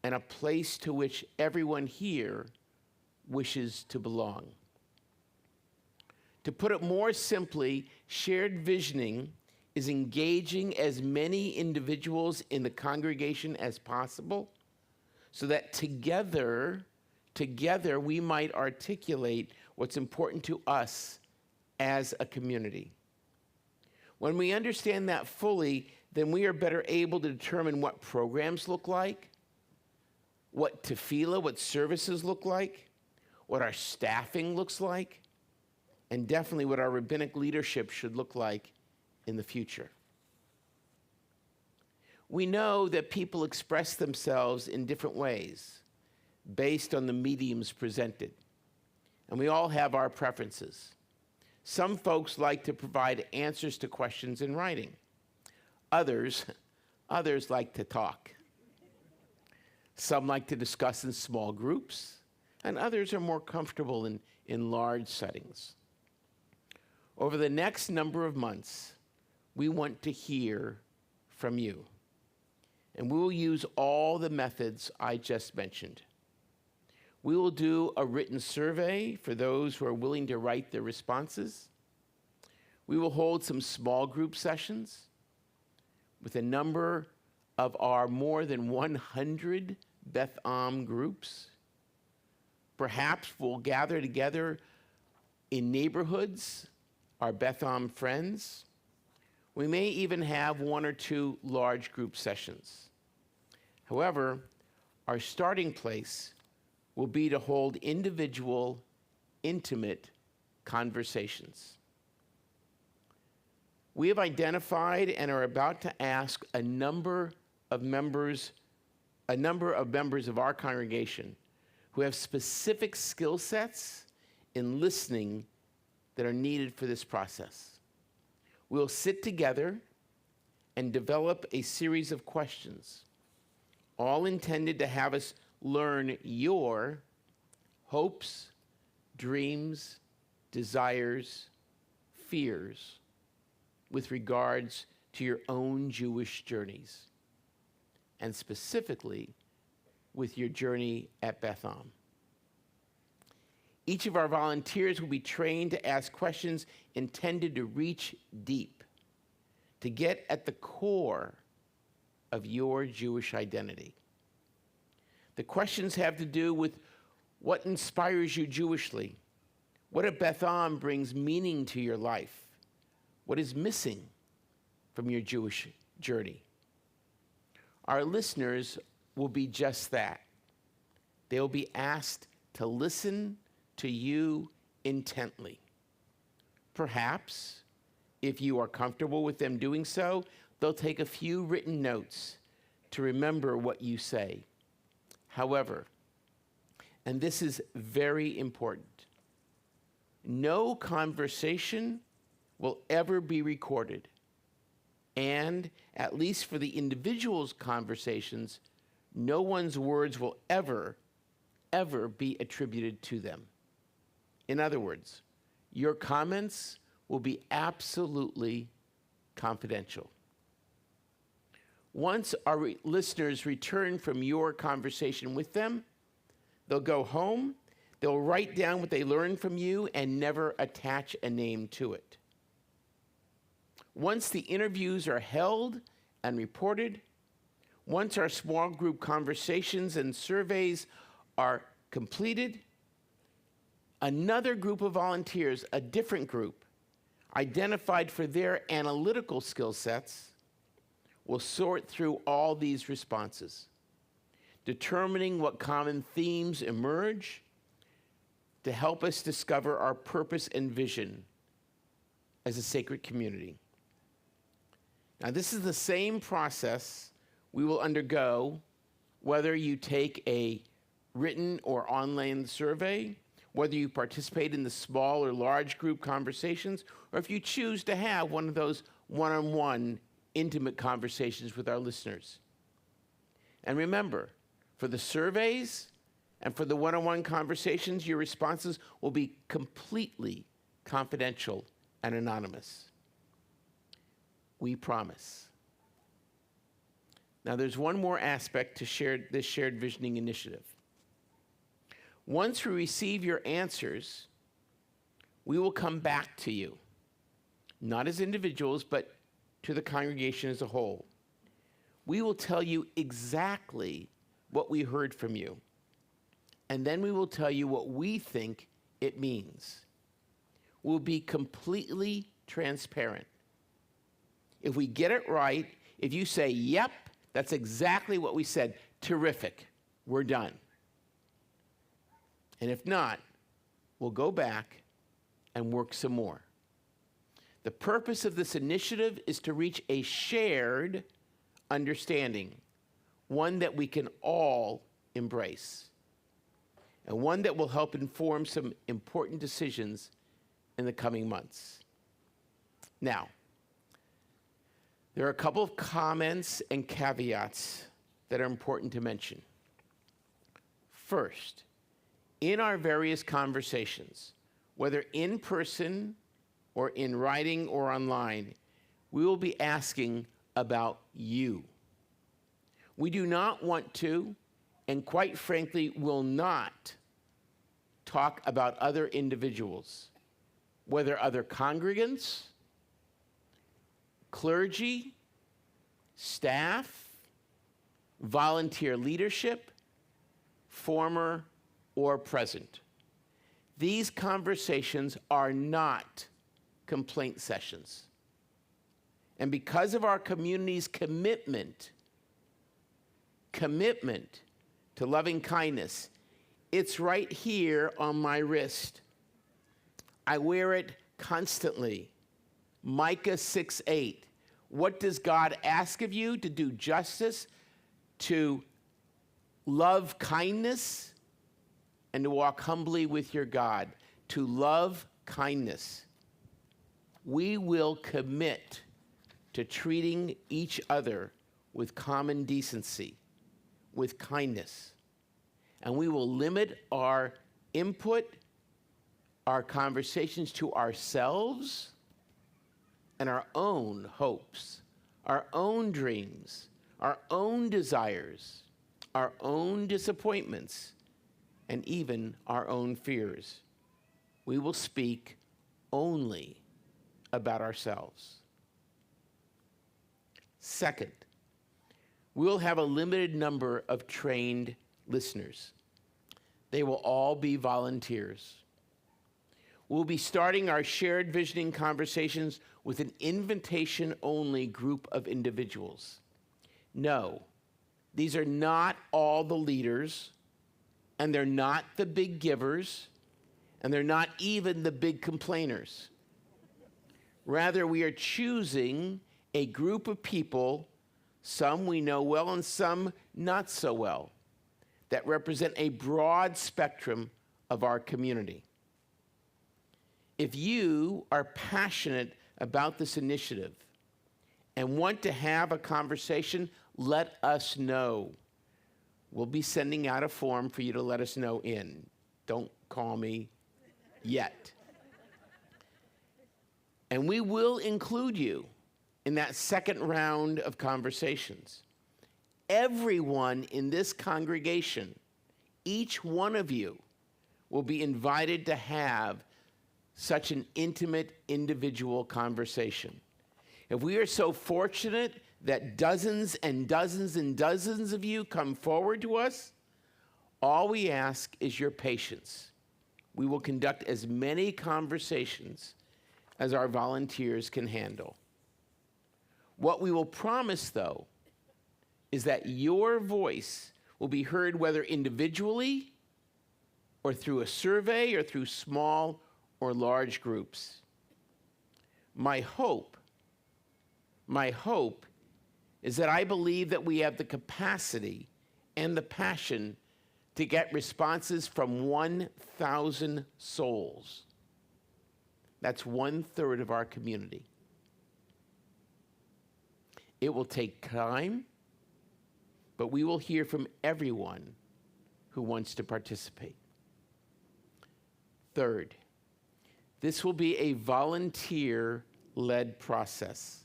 [SPEAKER 5] and a place to which everyone here wishes to belong. To put it more simply, shared visioning is engaging as many individuals in the congregation as possible so that together we might articulate what's important to us as a community. When we understand that fully, then we are better able to determine what programs look like, what tefillah, what services look like, what our staffing looks like, and definitely what our rabbinic leadership should look like in the future. We know that people express themselves in different ways based on the mediums presented, and we all have our preferences. Some folks like to provide answers to questions in writing. Others like to talk. Some like to discuss in small groups, and others are more comfortable in large settings. Over the next number of months, we want to hear from you. And we will use all the methods I just mentioned. We will do a written survey for those who are willing to write their responses. We will hold some small group sessions with a number of our more than 100 Beth Am groups. Perhaps we'll gather together in neighborhoods, our Beth Am friends. We may even have 1 or 2 large group sessions. However, our starting place will be to hold individual, intimate conversations. We have identified and are about to ask a number of members of our congregation who have specific skill sets in listening that are needed for this process. We'll sit together and develop a series of questions, all intended to have us learn your hopes, dreams, desires, fears with regards to your own Jewish journeys, and specifically with your journey at Beth Am. Each of our volunteers will be trained to ask questions intended to reach deep, to get at the core of your Jewish identity. The questions have to do with what inspires you Jewishly, what at Beth Am brings meaning to your life, what is missing from your Jewish journey. Our listeners will be just that. They will be asked to listen to you intently. Perhaps, if you are comfortable with them doing so, they'll take a few written notes to remember what you say. However, and this is very important, no conversation will ever be recorded. And, at least for the individual's conversations, no one's words will ever be attributed to them. In other words, your comments will be absolutely confidential. Once our listeners return from your conversation with them, they'll go home, they'll write down what they learned from you and never attach a name to it. Once the interviews are held and reported, once our small group conversations and surveys are completed, another group of volunteers, a different group, identified for their analytical skill sets, will sort through all these responses, determining what common themes emerge to help us discover our purpose and vision as a sacred community. Now, this is the same process we will undergo whether you take a written or online survey, whether you participate in the small or large group conversations, or if you choose to have one of those one-on-one intimate conversations with our listeners. And remember, for the surveys and for the one-on-one conversations, your responses will be completely confidential and anonymous. We promise. Now, there's one more aspect to this shared visioning initiative. Once we receive your answers, we will come back to you, not as individuals, but to the congregation as a whole. We will tell you exactly what we heard from you, and then we will tell you what we think it means. We'll be completely transparent. If we get it right, if you say, yep, that's exactly what we said, terrific, we're done. And if not, we'll go back and work some more. The purpose of this initiative is to reach a shared understanding, one that we can all embrace, and one that will help inform some important decisions in the coming months. Now, there are a couple of comments and caveats that are important to mention. First, in our various conversations, whether in person or in writing or online, we will be asking about you. We do not want to, and quite frankly, will not talk about other individuals, whether other congregants, clergy, staff, volunteer leadership, former or present. These conversations are not complaint sessions. And because of our community's commitment to loving kindness, it's right here on my wrist. I wear it constantly. Micah 6:8. What does God ask of you? To do justice, to love kindness, and to walk humbly with your God. To love kindness. We will commit to treating each other with common decency, with kindness. And we will limit our input, our conversations to ourselves and our own hopes, our own dreams, our own desires, our own disappointments, and even our own fears. We will speak only about ourselves. Second, we'll have a limited number of trained listeners. They will all be volunteers. We'll be starting our shared visioning conversations with an invitation-only group of individuals. No, these are not all the leaders, and they're not the big givers, and they're not even the big complainers. Rather, we are choosing a group of people, some we know well and some not so well, that represent a broad spectrum of our community. If you are passionate about this initiative and want to have a conversation, let us know. We'll be sending out a form for you to let us know in. Don't call me yet. And we will include you in that second round of conversations. Everyone in this congregation, each one of you, will be invited to have such an intimate individual conversation. If we are so fortunate that dozens and dozens and dozens of you come forward to us, all we ask is your patience. We will conduct as many conversations as our volunteers can handle. What we will promise, though, is that your voice will be heard whether individually or through a survey or through small or large groups. My hope is that I believe that we have the capacity and the passion to get responses from 1,000 souls. That's 1/3 of our community. It will take time, but we will hear from everyone who wants to participate. Third, this will be a volunteer-led process.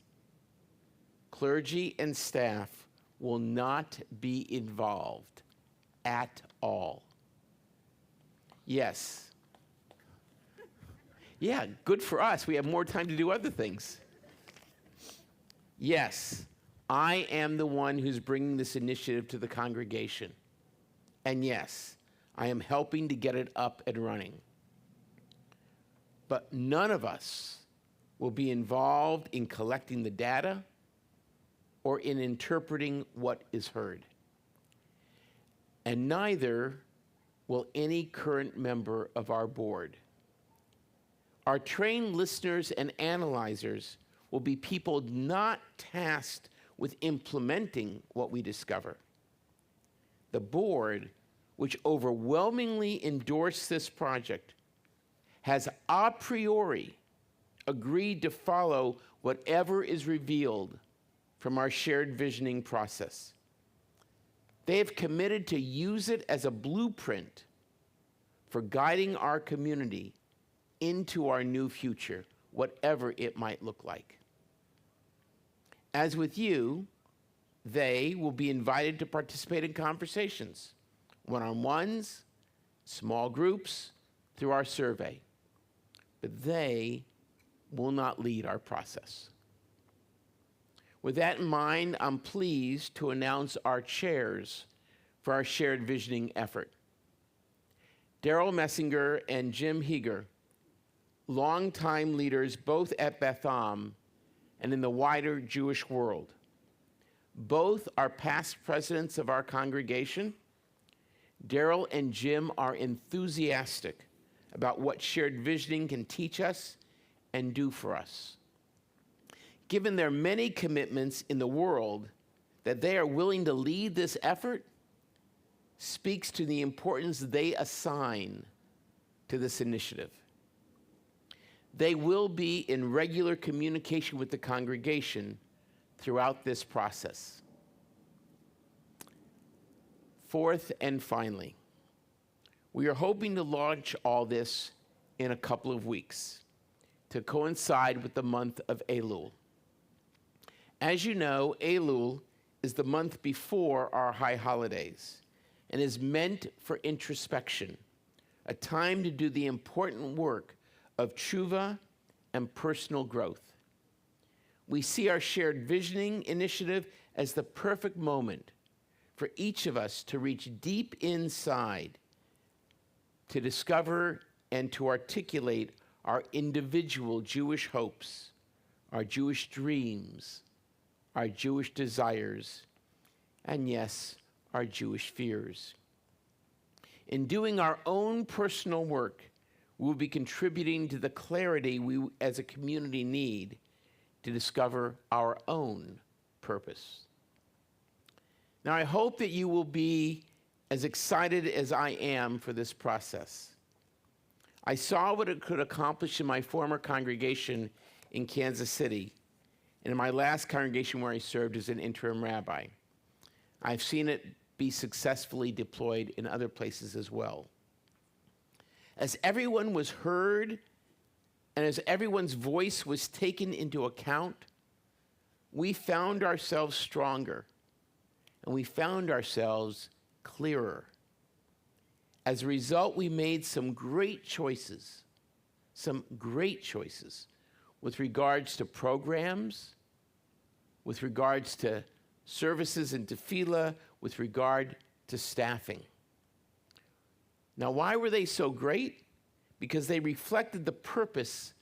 [SPEAKER 5] Clergy and staff will not be involved at all. Yes. Yeah, good for us. We have more time to do other things. Yes, I am the one who's bringing this initiative to the congregation. And yes, I am helping to get it up and running. But none of us will be involved in collecting the data or in interpreting what is heard. And neither will any current member of our board. Our trained listeners and analyzers will be people not tasked with implementing what we discover. The board, which overwhelmingly endorsed this project, has a priori agreed to follow whatever is revealed from our shared visioning process. They have committed to use it as a blueprint for guiding our community into our new future, whatever it might look like. As with you, they will be invited to participate in conversations, one-on-ones, small groups, through our survey. But they will not lead our process. With that in mind, I'm pleased to announce our chairs for our shared visioning effort. Daryl Messinger and Jim Heeger, longtime leaders both at Beth Am and in the wider Jewish world. Both are past presidents of our congregation. Daryl and Jim are enthusiastic about what shared visioning can teach us and do for us. Given their many commitments in the world, that they are willing to lead this effort speaks to the importance they assign to this initiative. They will be in regular communication with the congregation throughout this process. Fourth and finally, we are hoping to launch all this in a couple of weeks to coincide with the month of Elul. As you know, Elul is the month before our high holidays and is meant for introspection, a time to do the important work of tshuva and personal growth. We see our shared visioning initiative as the perfect moment for each of us to reach deep inside, to discover and to articulate our individual Jewish hopes, our Jewish dreams, our Jewish desires, and yes, our Jewish fears. In doing our own personal work, we will be contributing to the clarity we as a community need to discover our own purpose. Now, I hope that you will be as excited as I am for this process. I saw what it could accomplish in my former congregation in Kansas City and in my last congregation where I served as an interim rabbi. I've seen it be successfully deployed in other places as well. As everyone was heard and as everyone's voice was taken into account, we found ourselves stronger and we found ourselves clearer. As a result, we made some great choices with regards to programs, with regards to services and tefillah, with regard to staffing. Now, why were they so great? Because they reflected the purpose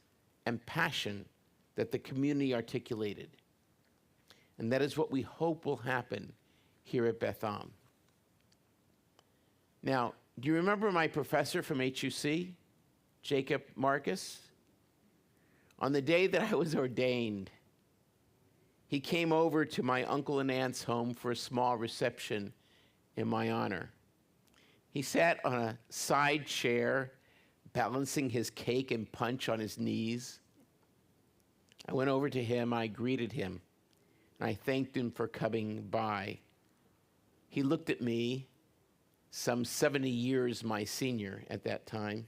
[SPEAKER 5] and passion that the community articulated. And that is what we hope will happen here at Beth Am. Now, do you remember my professor from HUC, Jacob Marcus? On the day that I was ordained, he came over to my uncle and aunt's home for a small reception in my honor. He sat on a side chair, balancing his cake and punch on his knees. I went over to him, I greeted him, and I thanked him for coming by. He looked at me, some 70 years my senior at that time.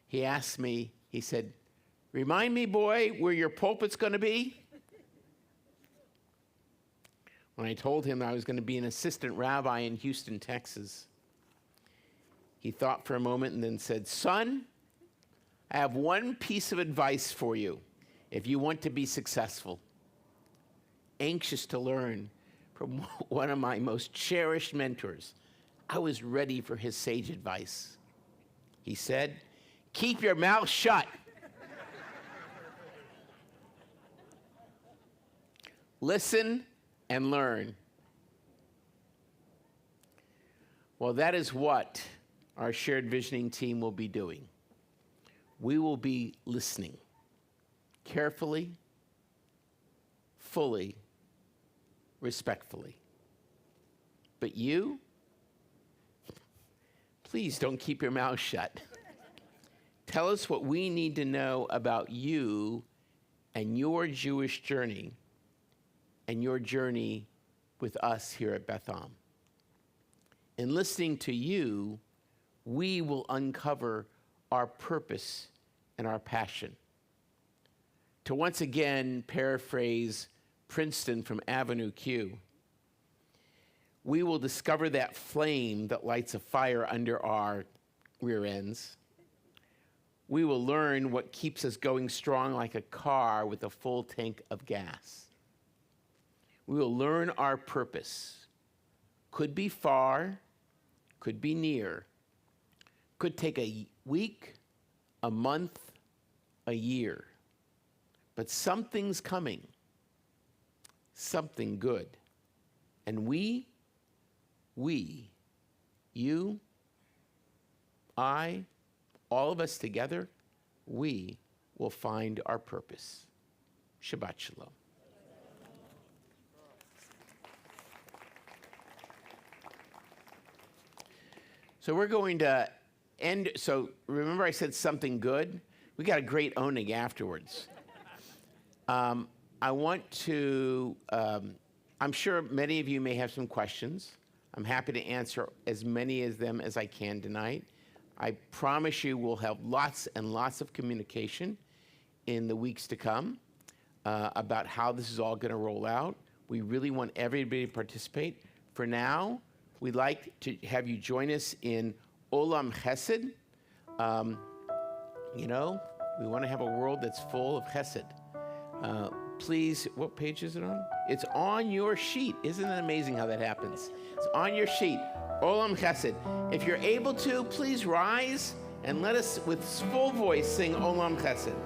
[SPEAKER 5] He asked me, he said, "Remind me, boy, where your pulpit's going to be?" When I told him I was going to be an assistant rabbi in Houston, Texas, he thought for a moment and then said, "Son, I have one piece of advice for you if you want to be successful." Anxious to learn from one of my most cherished mentors, I was ready for his sage advice. He said, "Keep your mouth shut." Listen and learn. Well, that is what our shared visioning team will be doing. We will be listening carefully, fully, respectfully. But you, please don't keep your mouth shut. Tell us what we need to know about you and your Jewish journey and your journey with us here at Beth Am. In listening to you, we will uncover our purpose and our passion. To once again paraphrase Princeton from Avenue Q, we will discover that flame that lights a fire under our rear ends. We will learn what keeps us going strong like a car with a full tank of gas. We will learn our purpose. Could be far, could be near, could take a week, a month, a year. But something's coming, something good. And we, you, I, all of us together, we will find our purpose. Shabbat Shalom. So we're going to end, so remember I said something good? We got a great owning afterwards. I want to, I'm sure many of you may have some questions. I'm happy to answer as many of them as I can tonight. I promise you we'll have lots and lots of communication in the weeks to come about how this is all going to roll out. We really want everybody to participate. For now, we'd like to have you join us in Olam Chesed. You know, we want to have a world that's full of Chesed. Please, what page is it on? It's on your sheet. Isn't it amazing how that happens? It's on your sheet. Olam Chesed. If you're able to, please rise and let us, with full voice, sing Olam Chesed.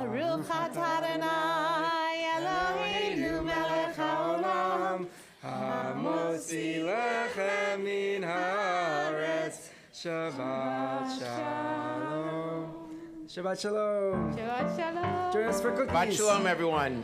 [SPEAKER 1] Baruch atah Adonai Eloheinu melech haolam
[SPEAKER 3] Hamotzi lechem min haaretz. Shabbat shalom. Shabbat shalom.
[SPEAKER 2] Shabbat shalom.
[SPEAKER 3] Join us for cookies.
[SPEAKER 5] Shabbat shalom, everyone.